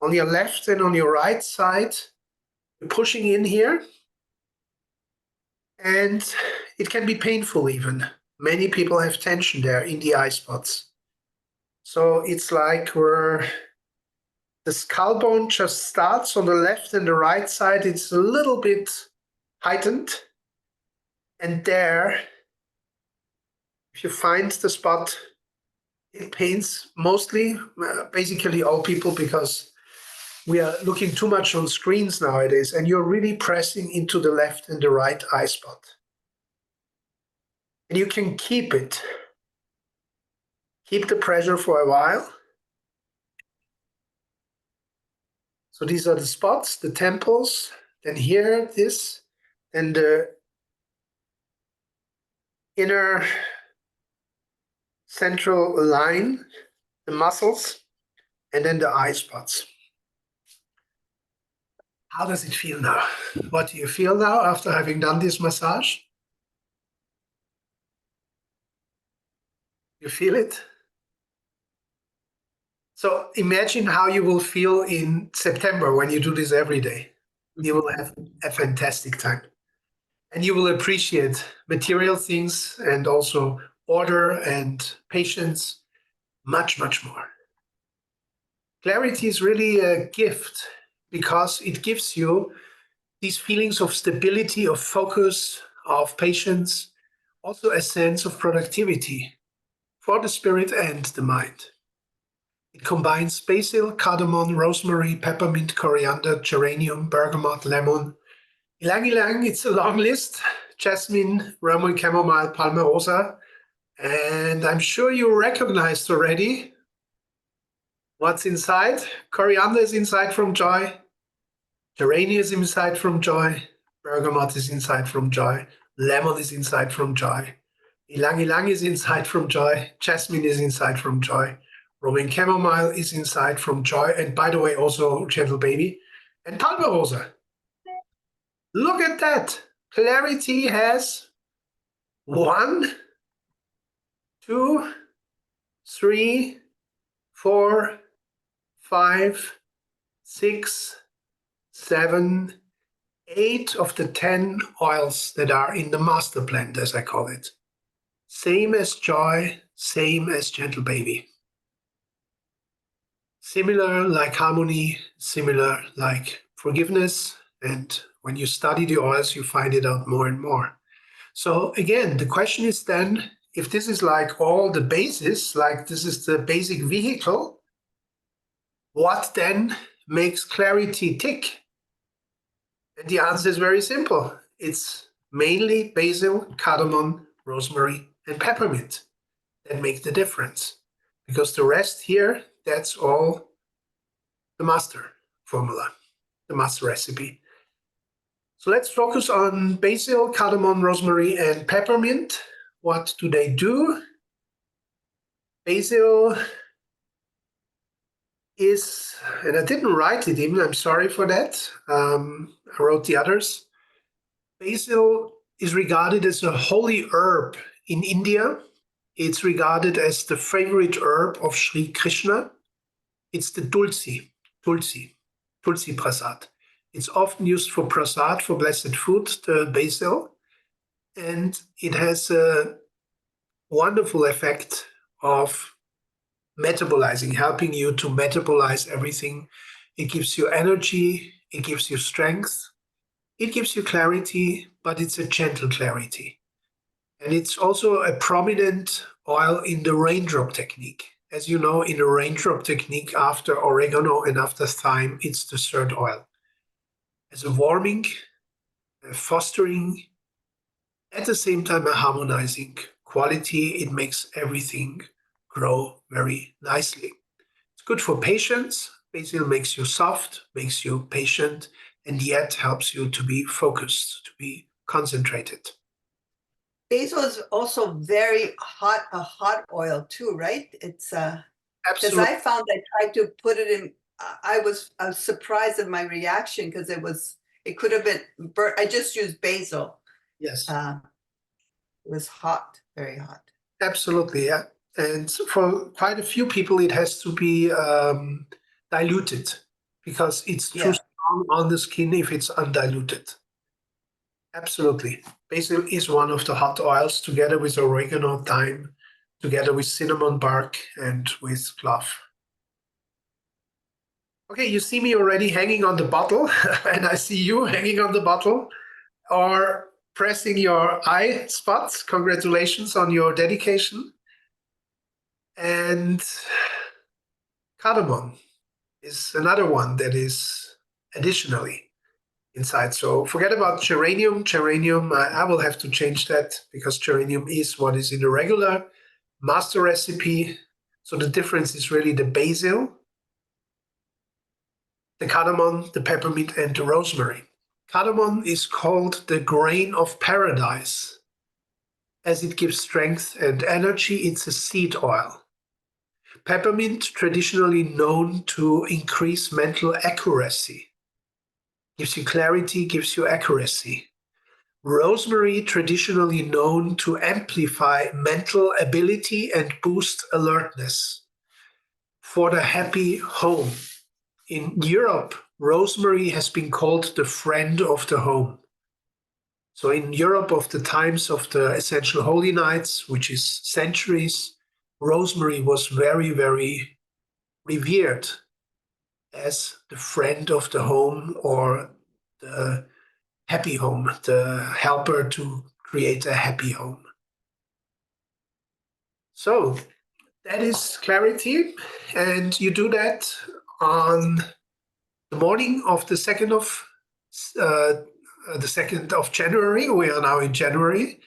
S1: on your left and on your right side, you're pushing in here, and it can be painful even. Many people have tension there in the eye spots. So it's like where the skull bone just starts on the left and the right side, it's a little bit heightened. And there, if you find the spot, it pains mostly, basically all people, because we are looking too much on screens nowadays, and you're really pressing into the left and the right eye spot. And you can keep it. Keep the pressure for a while. So these are the spots, the temples, then here, this, and the inner central line, the muscles, and then the eye spots. How does it feel now? What do you feel now after having done this massage? You feel it? So imagine how you will feel in September when you do this every day. You will have a fantastic time. And you will appreciate material things and also order and patience much, much more. Clarity is really a gift, because it gives you these feelings of stability, of focus, of patience, also a sense of productivity for the spirit and the mind. It combines basil, cardamom, rosemary, peppermint, coriander, geranium, bergamot, lemon, ylang ylang, it's a long list, jasmine, Roman chamomile, palmarosa, and I'm sure you recognized already what's inside. Coriander is inside from joy, geranium is inside from joy, bergamot is inside from joy, lemon is inside from joy, ylang ylang is inside from joy, jasmine is inside from joy, Roman chamomile is inside from joy, and by the way, also gentle baby, and palmarosa. Look at that. Clarity has 1, 2, 3, 4, 5, 6, 7, 8 of the 10 oils that are in the master blend, as I call it. Same as joy, same as gentle baby. Similar like harmony, similar like forgiveness. And when you study the oils, you find it out more and more. So again, the question is then, if this is like all the basis, like this is the basic vehicle, what then makes clarity tick? And the answer is very simple. It's mainly basil, cardamom, rosemary, and peppermint that make the difference. Because the rest here, that's all the master formula, the master recipe. So let's focus on basil, cardamom, rosemary, and peppermint. What do they do? Basil is, and I didn't write it even, I'm sorry for that. I wrote the others. Basil is regarded as a holy herb in India. It's regarded as the favorite herb of Sri Krishna. It's the tulsi prasad. It's often used for prasad, for blessed food, the basil, and it has a wonderful effect of metabolizing, helping you to metabolize everything. It gives you energy, it gives you strength, it gives you clarity, but it's a gentle clarity. And it's also a prominent oil in the raindrop technique. As you know, in the raindrop technique, after oregano and after thyme, it's the third oil. As a warming, a fostering, at the same time a harmonizing quality, it makes everything grow very nicely. It's good for patience. Basil makes you soft, makes you patient, and yet helps you to be focused, to be concentrated.
S3: Basil is also very hot, a hot oil too, right? It's because
S1: Absolutely.
S3: I found I tried to put it in. I was surprised at my reaction because it could have been burnt. I just used basil.
S1: Yes.
S3: It was hot, very hot.
S1: Absolutely, yeah. And for quite a few people, it has to be diluted because it's too
S3: Yeah.
S1: strong on the skin if it's undiluted. Absolutely. Basil is one of the hot oils together with oregano, thyme, together with cinnamon bark and with clove. Okay, you see me already hanging on the bottle, and I see you hanging on the bottle or pressing your eye spots. Congratulations on your dedication. And cardamom is another one that is additionally inside. So forget about geranium. Geranium, I will have to change that because geranium is what is in the regular master recipe. So the difference is really the basil, the cardamom, the peppermint, and the rosemary. Cardamom is called the grain of paradise. As it gives strength and energy, it's a seed oil. Peppermint, traditionally known to increase mental accuracy, gives you clarity, gives you accuracy. Rosemary, traditionally known to amplify mental ability and boost alertness. For the happy home. In Europe, rosemary has been called the friend of the home. So in Europe of the times of the essential holy nights, which is centuries, rosemary was very, very revered as the friend of the home or the happy home, the helper to create a happy home. So that is clarity, and you do that on the morning of the 2nd of January. We are now in January,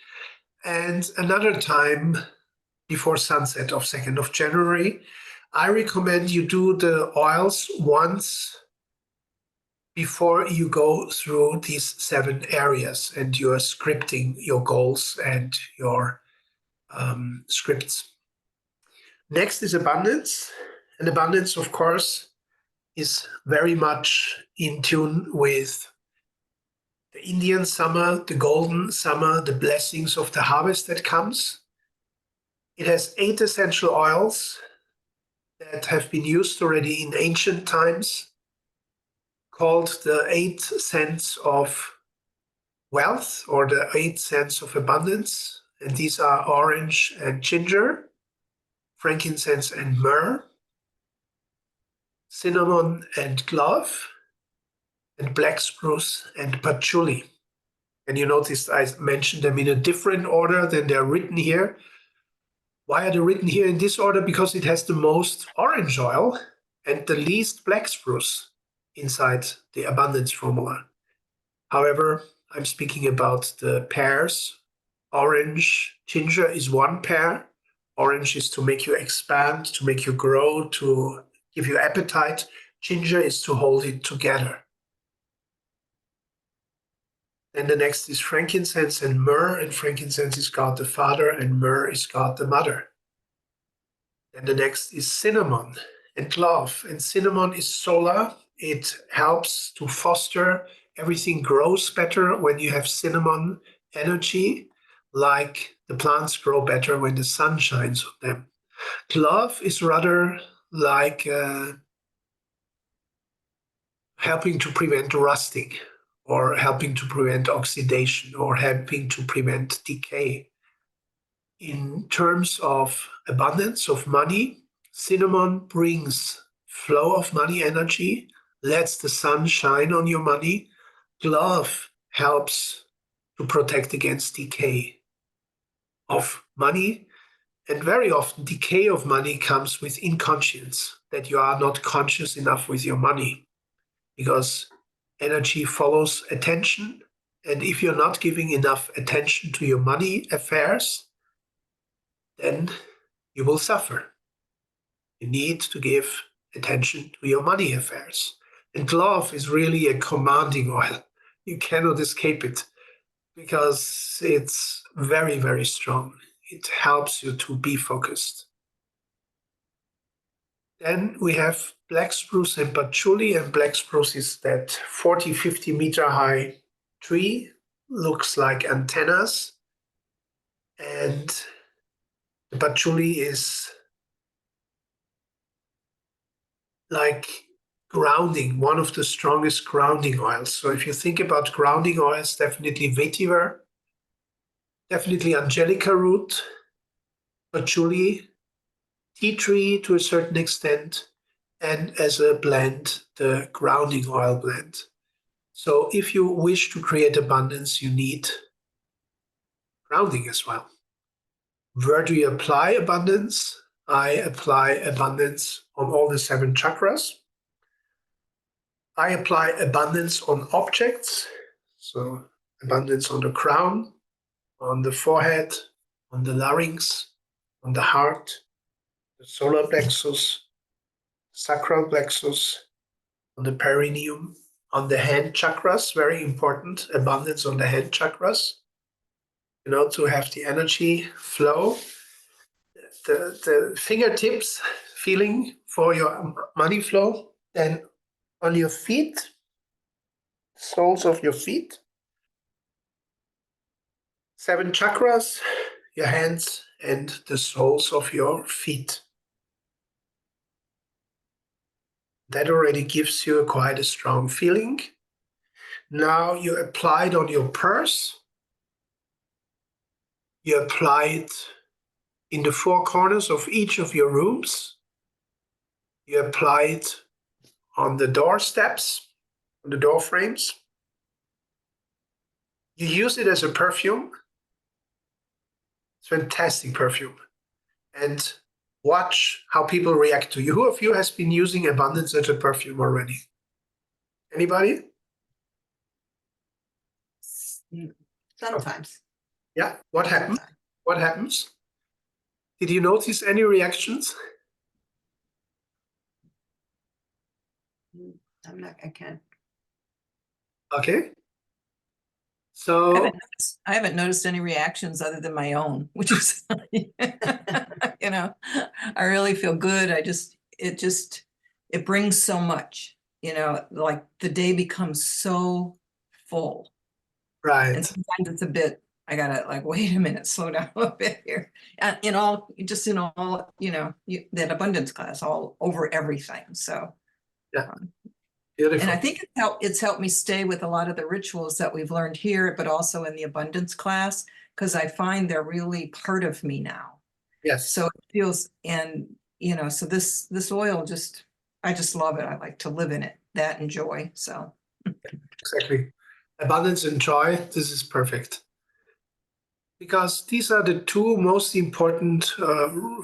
S1: and another time before sunset of 2nd of January. I recommend you do the oils once before you go through these 7 areas and you're scripting your goals and your scripts. Next is abundance. And abundance, of course, is very much in tune with the Indian summer, the golden summer, the blessings of the harvest that comes. It has 8 essential oils that have been used already in ancient times, called the 8 cents of wealth or the 8 cents of abundance. and these are orange and ginger, frankincense and myrrh, cinnamon and clove, and black spruce and patchouli. And you notice I mentioned them in a different order than they're written here. Why are they written here in this order? Because it has the most orange oil and the least black spruce inside the abundance formula. However, I'm speaking about the pairs. Orange, ginger is one pair. Orange is to make you expand, to make you grow, to give you appetite. Ginger is to hold it together. Then the next is frankincense and myrrh, and frankincense is God the Father, and myrrh is God the Mother. Then the next is cinnamon and clove, and cinnamon is solar. It helps to foster, everything grows better when you have cinnamon energy, like the plants grow better when the sun shines on them. Clove is rather like helping to prevent rusting, or helping to prevent oxidation, or helping to prevent decay. In terms of abundance of money, cinnamon brings flow of money energy, lets the sun shine on your money. Clove helps to protect against decay of money. And very often, decay of money comes with inconscience, that you are not conscious enough with your money, because energy follows attention. And if you're not giving enough attention to your money affairs, then you will suffer. You need to give attention to your money affairs. And clove is really a commanding oil. You cannot escape it because it's very, very strong. It helps you to be focused. Then we have black spruce and patchouli, and black spruce is that 40, 50 meter high tree, looks like antennas. And the patchouli is like grounding, one of the strongest grounding oils. So if you think about grounding oils, definitely vetiver, definitely angelica root, patchouli, tea tree to a certain extent, and as a blend, the grounding oil blend. So if you wish to create abundance, you need grounding as well. Where do you apply abundance? I apply abundance on all the 7 chakras. I apply abundance on objects, so abundance on the crown, on the forehead, on the larynx, on the heart, the solar plexus, sacral plexus, on the perineum, on the hand chakras, very important, abundance on the hand chakras, to have the energy flow, the fingertips feeling for your money flow, then on your feet, soles of your feet, 7 chakras, your hands, and the soles of your feet. That already gives you quite a strong feeling. Now you apply it on your purse. You apply it in the 4 corners of each of your rooms. You apply it on the door steps, on the door frames. You use it as a perfume. It's fantastic perfume. And watch how people react to you. Who of you has been using abundance as a perfume already? Anybody?
S3: Sometimes.
S1: Yeah. What happens? What happens? Did you notice any reactions?
S3: I can't.
S1: Okay.
S4: I
S1: So
S4: haven't noticed any reactions other than my own, which is, I really feel good. It brings so much, like the day becomes so full.
S1: right.
S4: And sometimes it's a bit, I gotta like, wait a minute, slow down a little bit here. In all, that abundance class, all over everything. So.
S1: Yeah. Beautiful.
S4: And I think it's helped me stay with a lot of the rituals that we've learned here, but also in the abundance class, because I find they're really part of me now.
S1: Yes.
S4: So it feels, and you know, so this oil just, I just love it. I like to live in it, that and joy. So
S1: Exactly. Abundance and joy, this is perfect. Because these are the two most important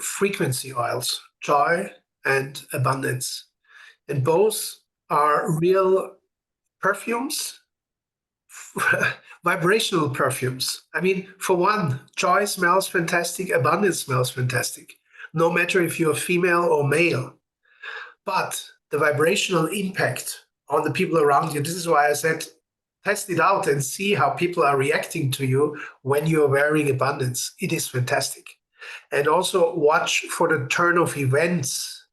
S1: frequency oils, joy and abundance. And both are real perfumes, vibrational perfumes. I mean, for one, joy smells fantastic, abundance smells fantastic, no matter if you're female or male. But the vibrational impact on the people around you, this is why I said, test it out and see how people are reacting to you when you're wearing abundance. It is fantastic. And also watch for the turn of events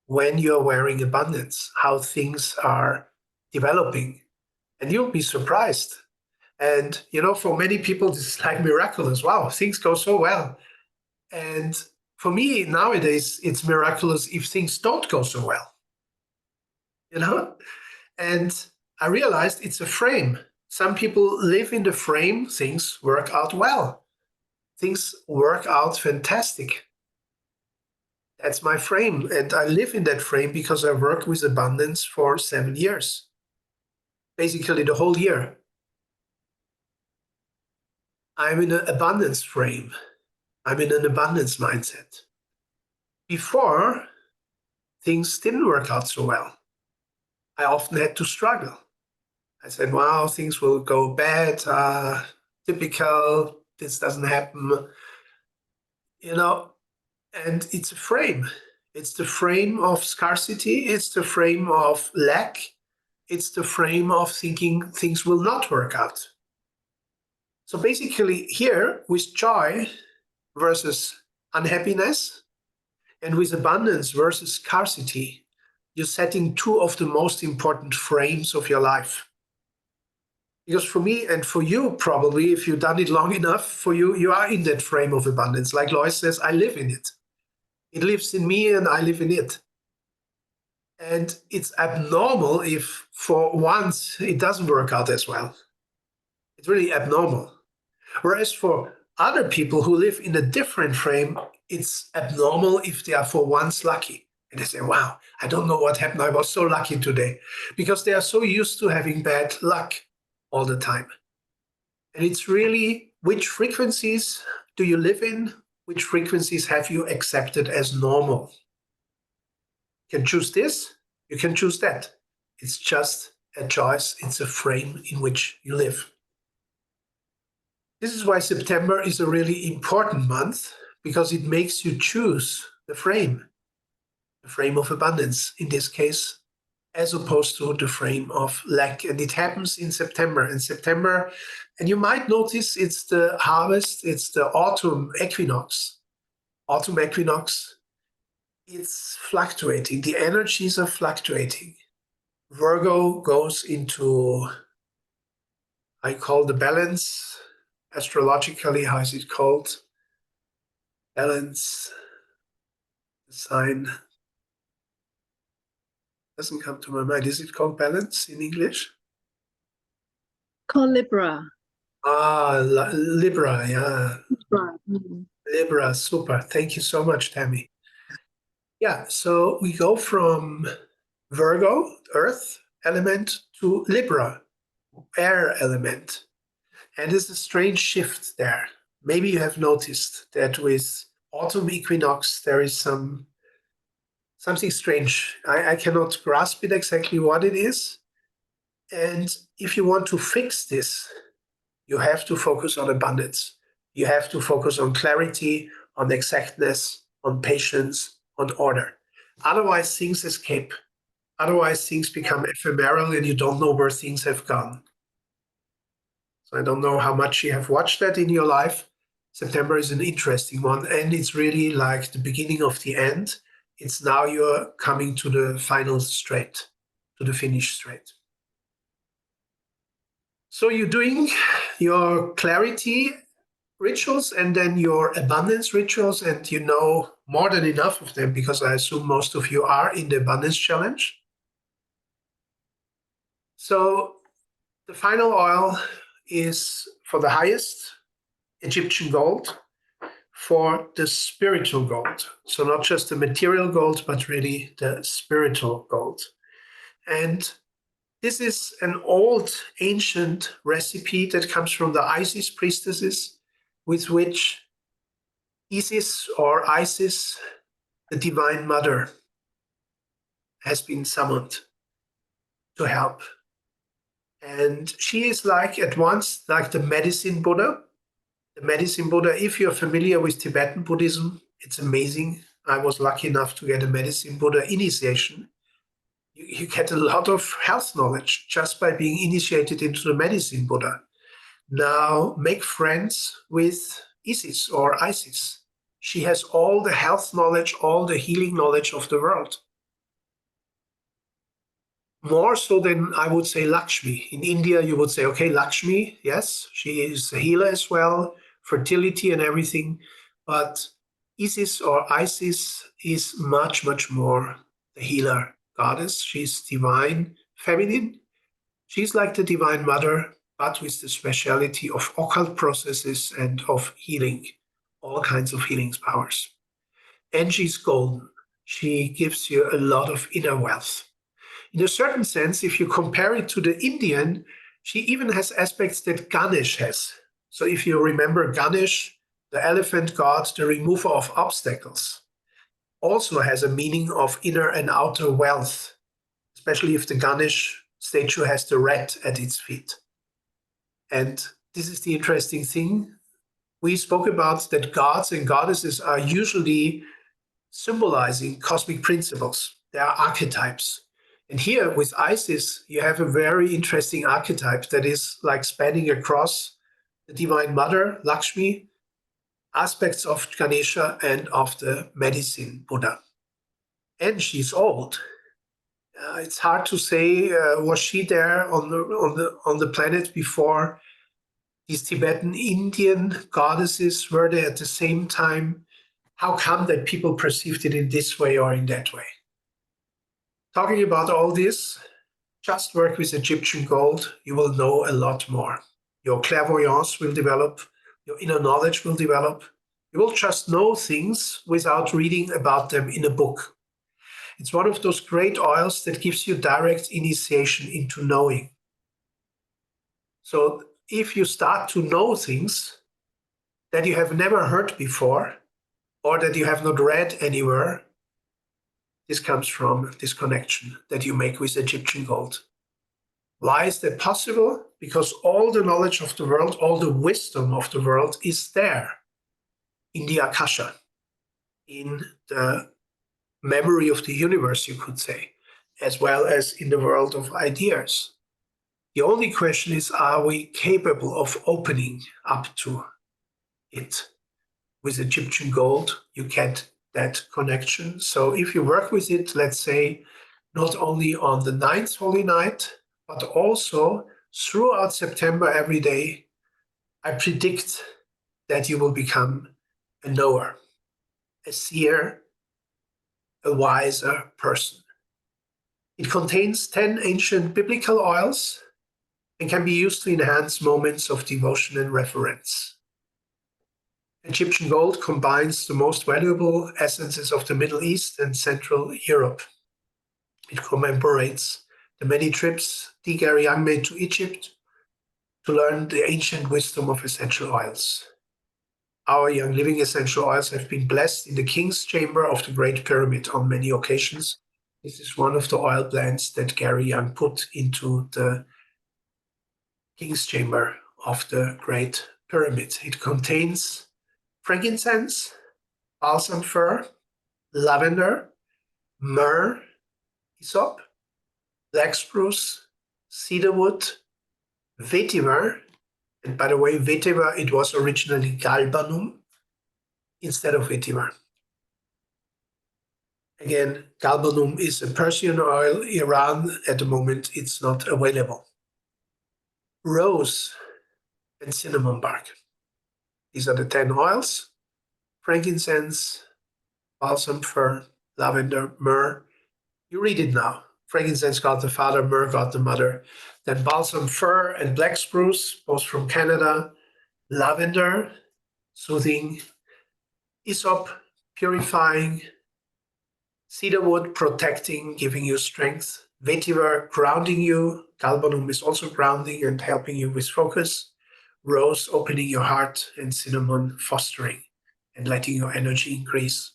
S1: when you're wearing abundance, how things are developing. And you'll be surprised. And, you know, for many people, this is like miraculous. Wow, things go so well. And for me, nowadays, it's miraculous if things don't go so well, you know? And I realized it's a frame. Some people live in the frame, things work out well. Things work out fantastic. That's my frame. And I live in that frame because I work with abundance for 7 years. Basically the whole year. I'm in an abundance frame. I'm in an abundance mindset. Before, things didn't work out so well. I often had to struggle. I said, wow, things will go bad, typical, this doesn't happen, you know, and it's a frame. It's the frame of scarcity, it's the frame of lack, it's the frame of thinking things will not work out. So basically here, with joy versus unhappiness, and with abundance versus scarcity, you're setting two of the most important frames of your life. Because for me and for you, probably, if you've done it long enough, for you, you are in that frame of abundance. Like Lois says, I live in it. It lives in me and I live in it. And it's abnormal if for once it doesn't work out as well. It's really abnormal. Whereas for other people who live in a different frame, it's abnormal if they are for once lucky. And they say, wow, I don't know what happened. I was so lucky today. Because they are so used to having bad luck all the time. And it's really, which frequencies do you live in? Which frequencies have you accepted as normal? You can choose this, you can choose that. It's just a choice. It's a frame in which you live. This is why September is a really important month, because it makes you choose the frame of abundance in this case, as opposed to the frame of lack. And it happens in September. And you might notice it's the harvest, it's the autumn equinox. Autumn equinox, it's fluctuating. The energies are fluctuating. Virgo goes into, I call the balance, astrologically, how is it called? Balance, the sign. Doesn't come to my mind. Is it called balance in English?
S5: Called Libra.
S1: Libra, yeah.
S5: Libra. Mhm.
S1: Libra, super. Thank you so much, Tammy. Yeah, so we go from Virgo, earth element, to Libra, air element. And there's a strange shift there. Maybe you have noticed that with autumn equinox, there is something strange. I cannot grasp it exactly what it is. And if you want to fix this, you have to focus on abundance. You have to focus on clarity, on exactness, on patience, on order. Otherwise, things escape. Otherwise, things become ephemeral and you don't know where things have gone. So I don't know how much you have watched that in your life. September is an interesting one, and it's really like the beginning of the end. It's now you're coming to the final straight, to the finish straight. So you're doing your clarity rituals and then your abundance rituals, and you know more than enough of them because I assume most of you are in the abundance challenge. So the final oil is for the highest. Egyptian gold for the spiritual gold. So not just the material gold, but really the spiritual gold. And this is an old ancient recipe that comes from the Isis priestesses, with which Isis or Isis, the Divine Mother, has been summoned to help. And she is like, at once, like the medicine Buddha. The medicine Buddha, if you're familiar with Tibetan Buddhism, it's amazing. I was lucky enough to get a medicine Buddha initiation. You get a lot of health knowledge just by being initiated into the medicine Buddha. Now make friends with Isis or Isis. She has all the health knowledge, all the healing knowledge of the world. More so than, I would say, Lakshmi. In India, you would say, okay, Lakshmi, yes, she is a healer as well, fertility and everything. But Isis or Isis is much, much more the healer goddess. She's divine, feminine. She's like the Divine Mother, but with the speciality of occult processes and of healing, all kinds of healing powers. And she's golden. She gives you a lot of inner wealth. In a certain sense, if you compare it to the Indian, she even has aspects that Ganesh has. So if you remember Ganesh, the elephant god, the remover of obstacles, also has a meaning of inner and outer wealth, especially if the Ganesh statue has the rat at its feet. And this is the interesting thing. We spoke about that gods and goddesses are usually symbolizing cosmic principles. They are archetypes. And here with Isis, you have a very interesting archetype that is like spanning across the Divine Mother, Lakshmi, aspects of Ganesha and of the medicine Buddha. And she's old. It's hard to say, was she there on the planet before these Tibetan Indian goddesses were there at the same time? How come that people perceived it in this way or in that way? Talking about all this, just work with Egyptian gold, you will know a lot more. Your clairvoyance will develop, your inner knowledge will develop. You will just know things without reading about them in a book. It's one of those great oils that gives you direct initiation into knowing. So if you start to know things that you have never heard before or that you have not read anywhere, this comes from this connection that you make with Egyptian gold. Why is that possible? Because all the knowledge of the world, all the wisdom of the world is there in the Akasha, in the memory of the universe, you could say, as well as in the world of ideas. The only question is, are we capable of opening up to it? With Egyptian gold, you get that connection. So if you work with it, let's say, not only on the 9th Holy Night, but also throughout September every day, I predict that you will become a knower, a seer, a wiser person. It contains 10 ancient biblical oils and can be used to enhance moments of devotion and reverence. Egyptian gold combines the most valuable essences of the Middle East and Central Europe. It commemorates the many trips D. Gary Young made to Egypt to learn the ancient wisdom of essential oils. Our Young Living essential oils have been blessed in the King's Chamber of the Great Pyramid on many occasions. This is one of the oil blends that Gary Young put into the King's Chamber of the Great Pyramid. It contains frankincense, balsam fir, lavender, myrrh, hyssop, black spruce, cedarwood, vetiver, and by the way, vetiver, it was originally galbanum instead of vetiver. Again, galbanum is a Persian oil. Iran, at the moment, it's not available. Rose and cinnamon bark. These are the 10 oils: frankincense, balsam fir, lavender, myrrh. You read it now. Frankincense got the father, myrrh got the mother. Then balsam fir and black spruce, both from Canada. Lavender soothing, hyssop purifying, cedarwood protecting, giving you strength, vetiver grounding you, galbanum is also grounding and helping you with focus, rose opening your heart, and cinnamon fostering and letting your energy increase.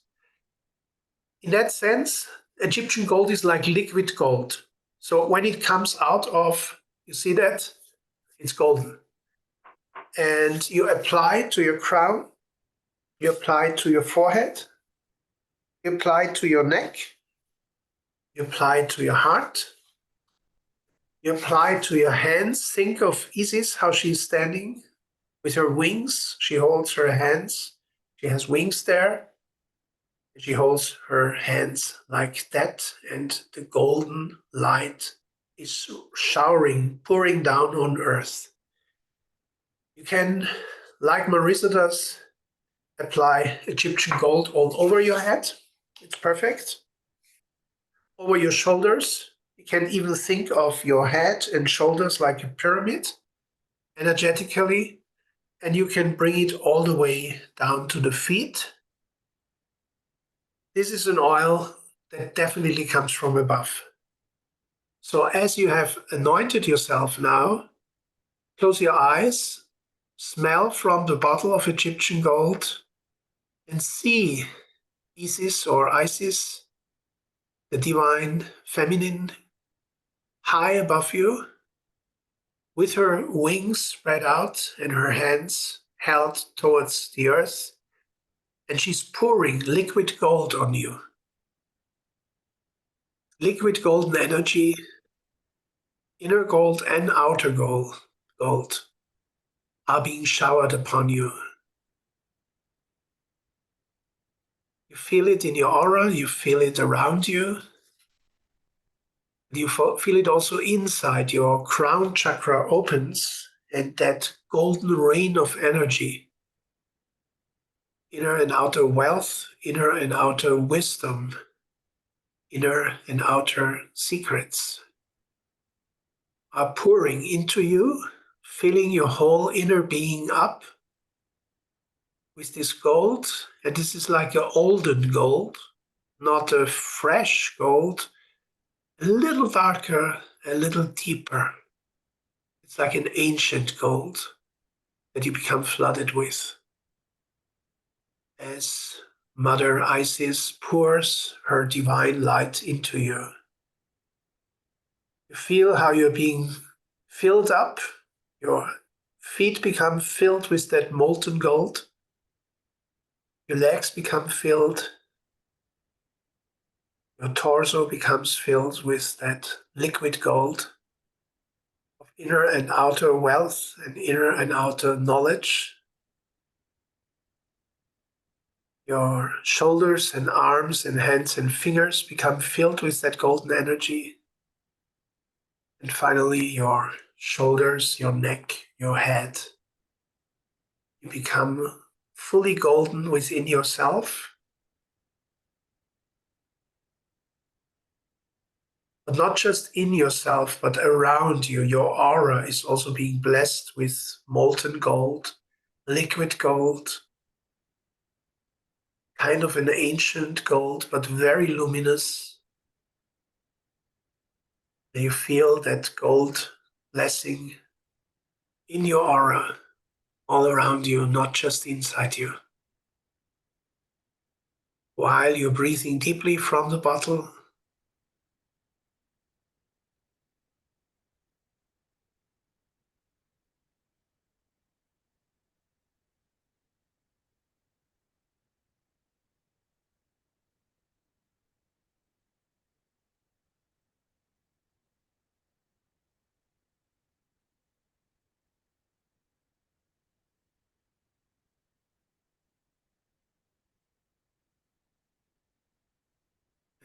S1: In that sense, Egyptian gold is like liquid gold. So when it comes out of, you see that? It's golden. And you apply it to your crown, you apply it to your forehead, you apply it to your neck, you apply it to your heart, you apply it to your hands. Think of Isis, how she's standing with her wings. She holds her hands. She has wings there. She holds her hands like that, and the golden light is showering, pouring down on earth. You can, like Marissa does, apply Egyptian gold all over your head. It's perfect. Over your shoulders. You can even think of your head and shoulders like a pyramid energetically, and you can bring it all the way down to the feet. This is an oil that definitely comes from above. So as you have anointed yourself now, close your eyes, smell from the bottle of Egyptian gold, and see Isis or Isis, the divine feminine, high above you, with her wings spread out and her hands held towards the earth, and she's pouring liquid gold on you. Liquid golden energy, inner gold and outer gold are being showered upon you. You feel it in your aura, you feel it around you. You feel it also inside. Your crown chakra opens, and that golden rain of energy, inner and outer wealth, inner and outer wisdom, inner and outer secrets, are pouring into you, filling your whole inner being up with this gold. And this is like an olden gold, not a fresh gold, a little darker, a little deeper. It's like an ancient gold that you become flooded with as Mother Isis pours her divine light into you. You feel how you're being filled up. Your feet become filled with that molten gold. Your legs become filled. Your torso becomes filled with that liquid gold of inner and outer wealth and inner and outer knowledge. Your shoulders and arms and hands and fingers become filled with that golden energy. And finally, your shoulders, your neck, your head. You become fully golden within yourself. But not just in yourself, but around you. Your aura is also being blessed with molten gold, liquid gold, kind of an ancient gold, but very luminous. And you feel that gold blessing in your aura, all around you, not just inside you. While you're breathing deeply from the bottle,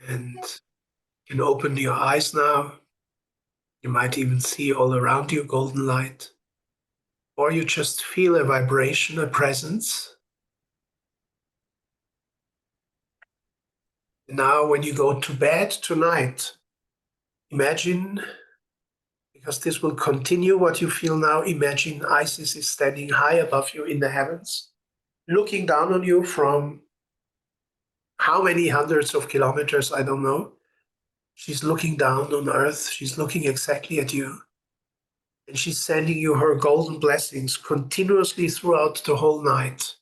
S1: and you can open your eyes now. You might even see all around you golden light. Or you just feel a vibration, a presence. Now, when you go to bed tonight, imagine, because this will continue what you feel now, imagine Isis is standing high above you in the heavens. looking down on you from how many hundreds of kilometers, I don't know. She's looking down on earth. She's looking exactly at you. And she's sending you her golden blessings continuously throughout the whole night.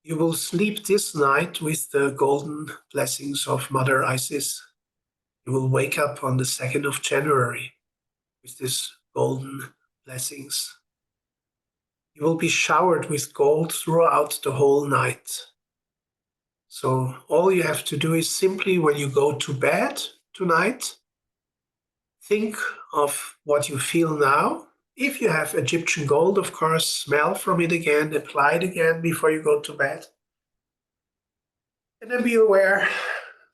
S1: You will sleep this night with the golden blessings of Mother Isis. You will wake up on the 2nd of January with these golden blessings. You will be showered with gold throughout the whole night. So all you have to do is simply when you go to bed tonight, think of what you feel now. If you have Egyptian gold, of course, smell from it again, apply it again before you go to bed. And then be aware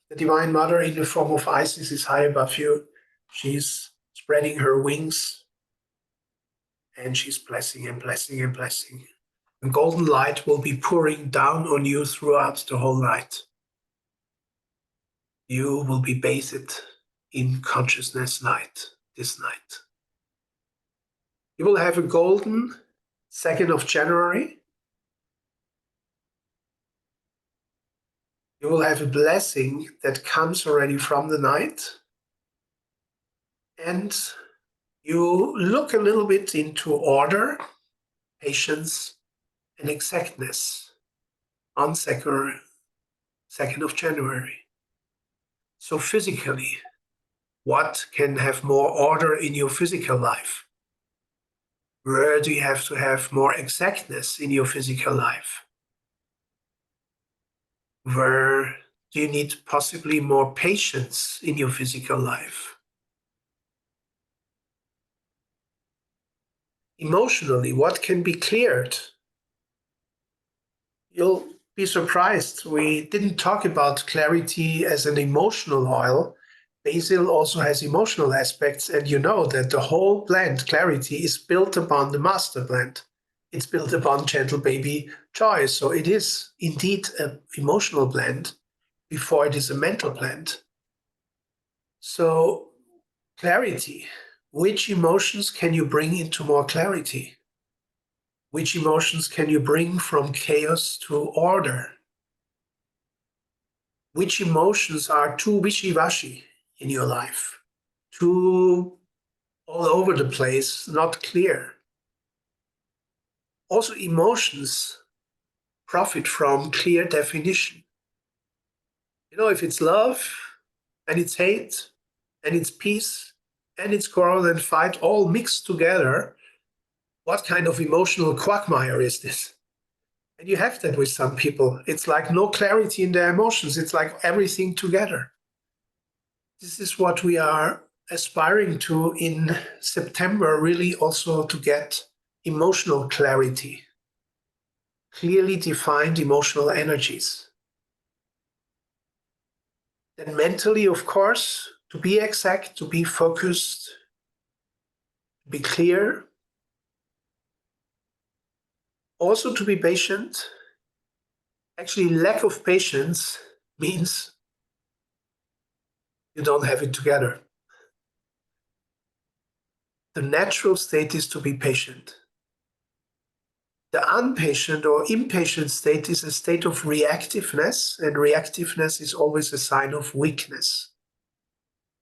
S1: the Divine Mother in the form of Isis is high above you. She's spreading her wings and she's blessing and blessing and blessing. And golden light will be pouring down on you throughout the whole night. You will be bathed in consciousness light this night. You will have a golden 2nd of January. You will have a blessing that comes already from the night. And you look a little bit into order, patience, and exactness on 2nd of January. So physically, what can have more order in your physical life? Where do you have to have more exactness in your physical life? Where do you need possibly more patience in your physical life? Emotionally, what can be cleared? You'll be surprised. We didn't talk about clarity as an emotional oil. Basil also has emotional aspects, and you know that the whole blend, clarity, is built upon the master blend. It's built upon gentle baby joy. So it is indeed an emotional blend before it is a mental blend. So clarity, which emotions can you bring into more clarity? Which emotions can you bring from chaos to order? Which emotions are too wishy-washy in your life? Too all over the place, not clear? Also, emotions profit from clear definition. You know, if it's love and it's hate and it's peace and it's quarrel and fight all mixed together, what kind of emotional quagmire is this? And you have that with some people. It's like no clarity in their emotions. It's like everything together. This is what we are aspiring to in September, really also to get emotional clarity, clearly defined emotional energies. Then mentally, of course, to be exact, to be focused, to be clear, also to be patient. Actually, lack of patience means you don't have it together. The natural state is to be patient. The unpatient or impatient state is a state of reactiveness, and reactiveness is always a sign of weakness.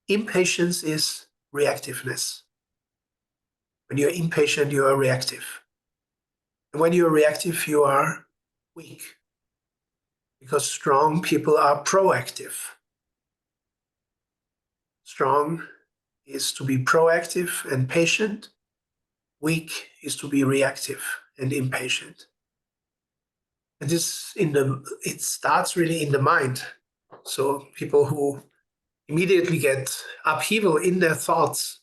S1: Impatience is reactiveness. When you're impatient, you are reactive. And when you're reactive, you are weak. Because strong people are proactive. Strong is to be proactive and patient. Weak is to be reactive and impatient. And this it starts really in the mind. So people who immediately get upheaval in their thoughts,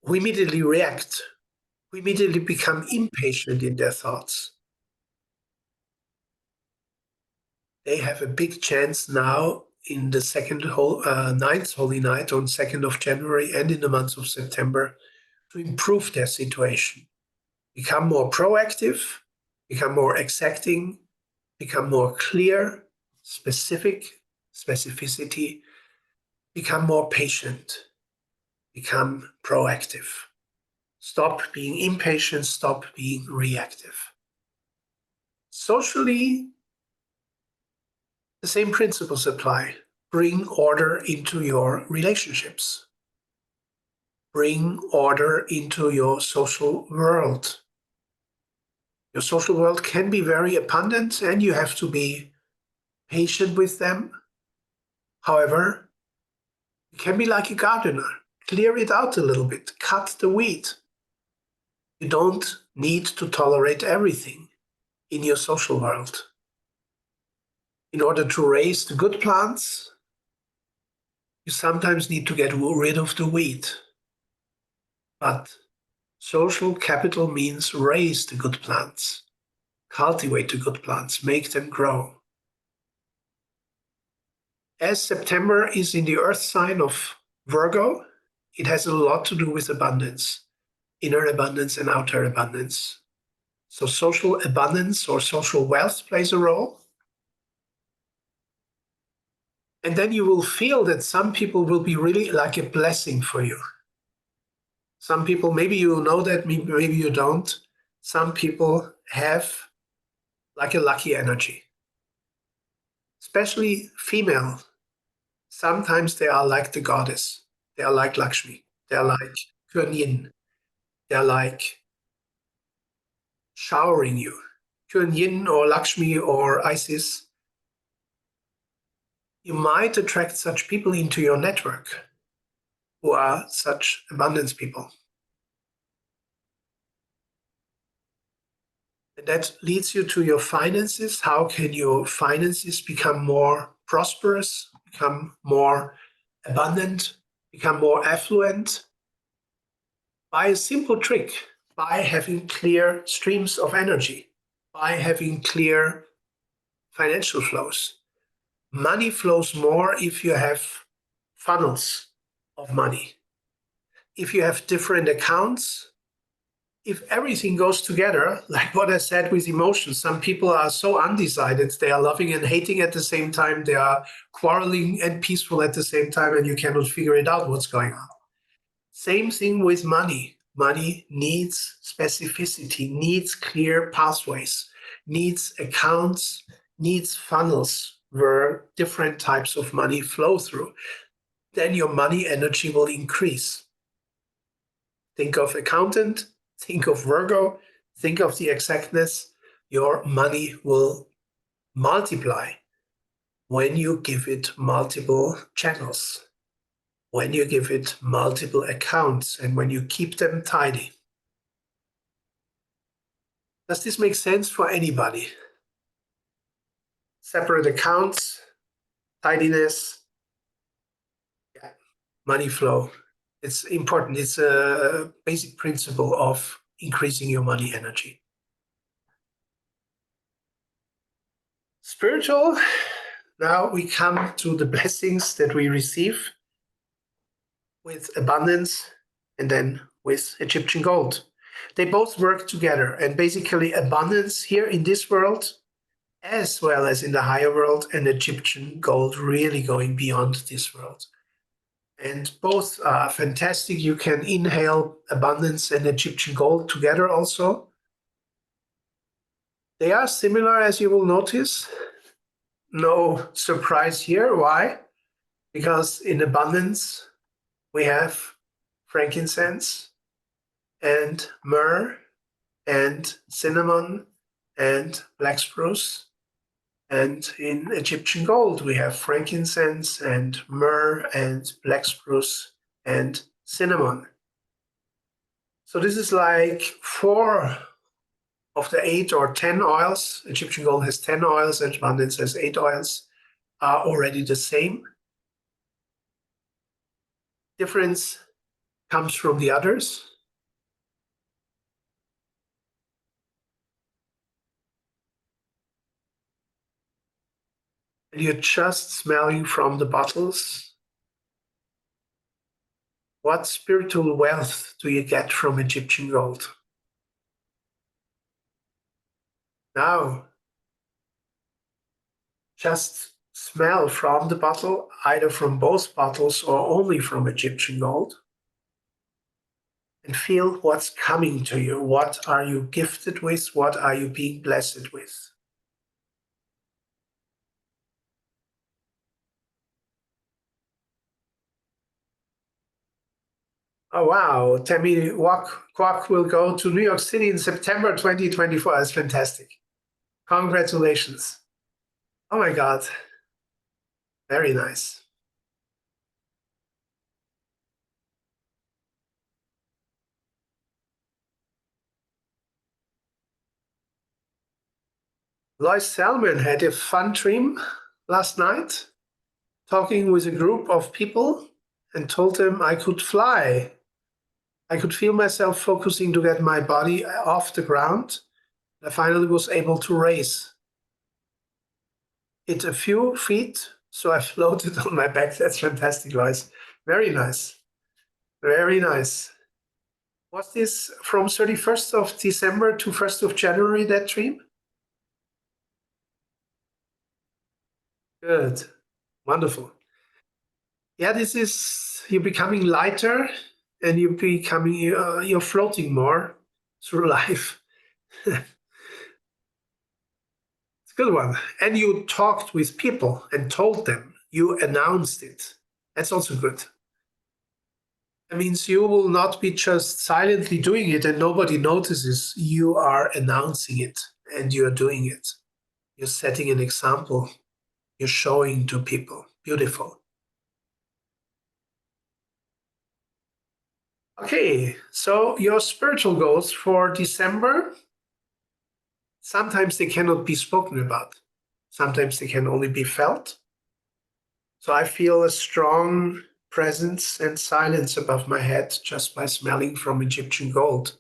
S1: who immediately react, who immediately become impatient in their thoughts, they have a big chance now in the ninth Holy Night on 2nd of January and in the month of September to improve their situation, become more proactive, become more exacting, become more clear, specificity, become more patient, become proactive. Stop being impatient, stop being reactive. Socially, the same principles apply. Bring order into your relationships. Bring order into your social world. Your social world can be very abundant and you have to be patient with them. However, you can be like a gardener. Clear it out a little bit. Cut the weed. You don't need to tolerate everything in your social world. In order to raise the good plants, you sometimes need to get rid of the weed. But social capital means raise the good plants, cultivate the good plants, make them grow. As September is in the earth sign of Virgo, it has a lot to do with abundance, inner abundance and outer abundance. So social abundance or social wealth plays a role. And then you will feel that some people will be really like a blessing for you. Some people, maybe you know that, maybe you don't. Some people have like a lucky energy, especially female. Sometimes they are like the goddess. They are like Lakshmi. They are like Kuan Yin. They are like showering you. Kuan Yin or Lakshmi or Isis. You might attract such people into your network who are such abundance people. And that leads you to your finances. How can your finances become more prosperous, become more abundant, become more affluent? By a simple trick, by having clear streams of energy, by having clear financial flows. Money flows more if you have funnels of money. If you have different accounts, if everything goes together, like what I said with emotions, some people are so undecided. They are loving and hating at the same time. They are quarreling and peaceful at the same time, and you cannot figure it out what's going on. Same thing with money. Money needs specificity, needs clear pathways, needs accounts, needs funnels where different types of money flow through. Then your money energy will increase. Think of accountant, think of Virgo, think of the exactness. Your money will multiply when you give it multiple channels, when you give it multiple accounts, and when you keep them tidy. Does this make sense for anybody? Separate accounts, tidiness, money flow. It's important. It's a basic principle of increasing your money energy. Spiritual, now we come to the blessings that we receive with abundance and then with Egyptian gold. They both work together, and basically abundance here in this world as well as in the higher world, and Egyptian gold really going beyond this world. And both are fantastic. You can inhale abundance and Egyptian gold together also. They are similar, as you will notice. No surprise here. Why? Because in abundance, we have frankincense and myrrh and cinnamon and black spruce. And in Egyptian gold, we have frankincense and myrrh and black spruce and cinnamon. So this is like 4 of the 8 or 10 oils. Egyptian gold has 10 oils and abundance has 8 oils, are already the same. Difference comes from the others. And you're just smelling from the bottles. What spiritual wealth do you get from Egyptian gold? Now, just smell from the bottle, either from both bottles or only from Egyptian gold, and feel what's coming to you. What are you gifted with? What are you being blessed with? Oh, wow. Tammy Kwok will go to New York City in September 2024. That's fantastic. Congratulations. Oh my God. Very nice. Lois Selman had a fun dream last night, talking with a group of people and told them I could fly. I could feel myself focusing to get my body off the ground. I finally was able to raise it a few feet, so I floated on my back. That's fantastic, Lois. Very nice. Very nice. Was this from 31st of December to 1st of January, that dream? Good. Wonderful. Yeah, this is, you're becoming lighter and you're floating more through life. It's a good one. And you talked with people and told them, you announced it. That's also good. That means you will not be just silently doing it and nobody notices. You are announcing it and you're doing it. You're setting an example. You're showing to people. Beautiful. Okay, so your spiritual goals for December, sometimes they cannot be spoken about. Sometimes they can only be felt. So I feel a strong presence and silence above my head just by smelling from Egyptian gold.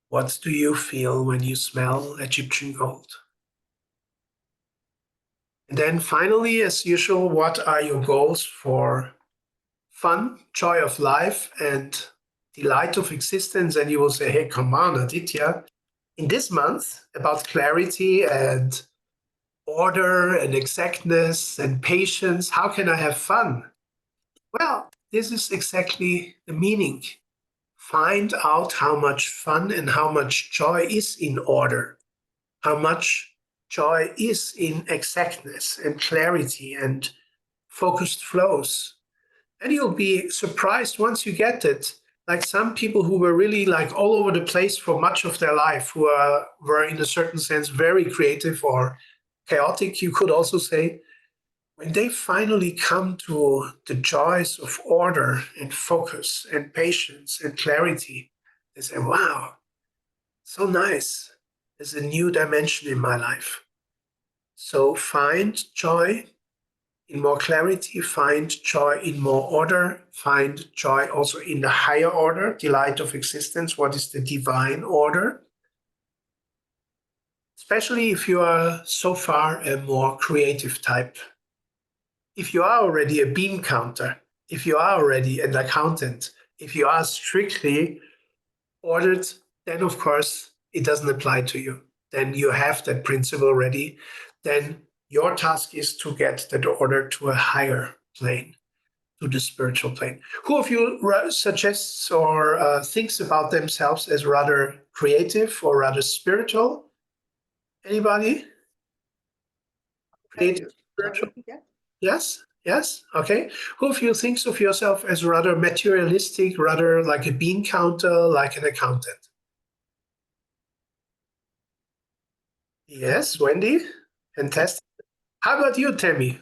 S1: What do you feel when you smell Egyptian gold? And then finally, as usual, what are your goals for fun, joy of life, and delight of existence? And you will say, hey, come on, Aditya, in this month about clarity and order and exactness and patience, how can I have fun? Well, this is exactly the meaning. Find out how much fun and how much joy is in order, how much joy is in exactness and clarity and focused flows. And you'll be surprised once you get it. Like some people who were really like all over the place for much of their life, who were in a certain sense very creative or chaotic, you could also say, when they finally come to the joys of order and focus and patience and clarity, they say, wow, so nice. There's a new dimension in my life. So find joy in more clarity, find joy in more order, find joy also in the higher order, delight of existence. What is the divine order? Especially if you are so far a more creative type. If you are already a bean counter, if you are already an accountant, if you are strictly ordered, then of course it doesn't apply to you. Then you have that principle already. Then your task is to get that order to a higher plane, to the spiritual plane. Who of you suggests or thinks about themselves as rather creative or rather spiritual? Anybody? Creative, spiritual?
S3: Yeah.
S1: Yes, yes, okay. Who of you thinks of yourself as rather materialistic, rather like a bean counter, like an accountant? Yes, Wendy, fantastic. How about you, Tammy?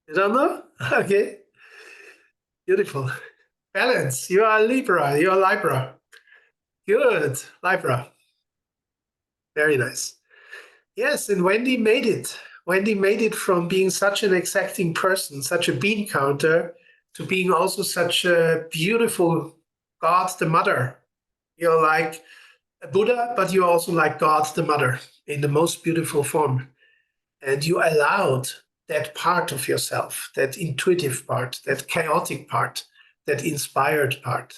S1: You don't know? Okay, beautiful. Balance, you are Libra, you're Libra. Good, Libra. Very nice. Yes, and Wendy made it. Wendy made it from being such an exacting person, such a bean counter, to being also such a beautiful God the Mother. You're like a Buddha, but you're also like God the Mother in the most beautiful form. And you allowed that part of yourself, that intuitive part, that chaotic part, that inspired part.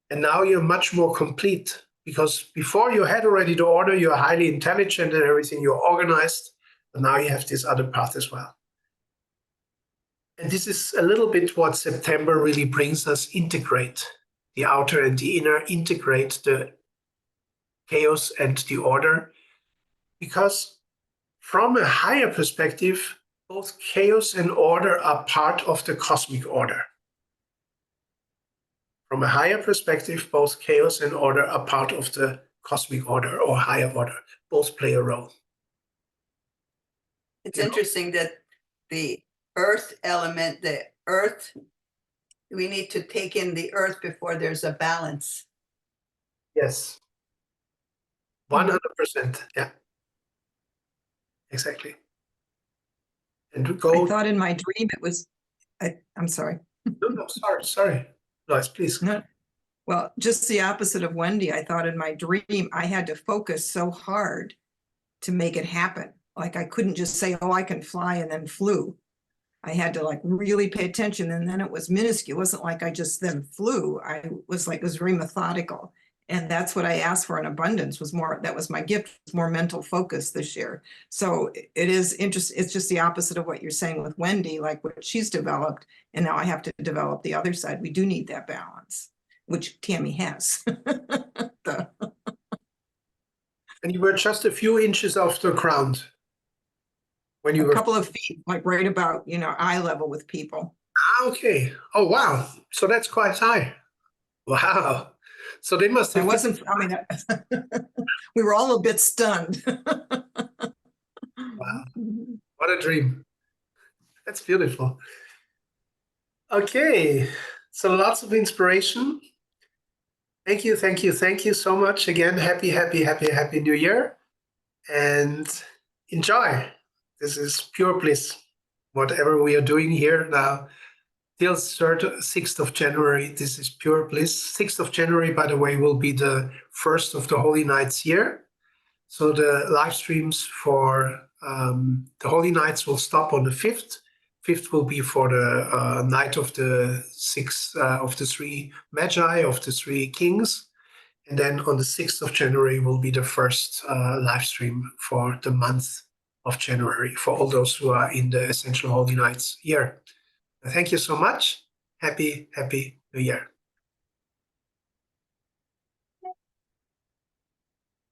S1: And now you're much more complete because before you had already the order, you're highly intelligent and everything, you're organized, but now you have this other path as well. And this is a little bit what September really brings us: integrate the outer and the inner, integrate the chaos and the order. Because from a higher perspective, both chaos and order are part of the cosmic order. From a higher perspective, both chaos and order are part of the cosmic order or higher order. Both play a role.
S3: It's
S1: Yeah.
S3: interesting that the earth element, we need to take in the earth before there's a balance.
S1: Yes. 100%. Yeah. Exactly. And to
S4: I
S1: go.
S4: thought in my dream it was, I'm sorry.
S1: No, sorry. Lois, please.
S4: No, well, just the opposite of Wendy. I thought in my dream I had to focus so hard to make it happen. Like I couldn't just say, oh, I can fly and then flew. I had to like really pay attention, and then it was minuscule. It wasn't like I just then flew. I was like, it was very methodical. And that's what I asked for in abundance, was more, that was my gift, was more mental focus this year. So it is interesting. It's just the opposite of what you're saying with Wendy, like what she's developed. And now I have to develop the other side. We do need that balance, which Tammy has.
S1: And you were just a few inches off the ground when you
S4: A
S1: were.
S4: couple of feet, like right about, eye level with people.
S1: Okay. Oh, wow. So that's quite high. Wow. So they must
S4: I
S1: have.
S4: wasn't, we were all a bit stunned.
S1: Wow. What a dream. That's beautiful. Okay. So lots of inspiration. Thank you so much again. Happy New Year. And enjoy. This is pure bliss. Whatever we are doing here now, till 6th of January, this is pure bliss. 6th of January, by the way, will be the first of the Holy Nights year. So the live streams for the Holy Nights will stop on the 5th. 5th will be for the night of the of the three Magi, of the three kings. And then on the 6th of January will be the first live stream for the month of January for all those who are in the Essential Holy Nights year. Thank you so much. Happy New Year.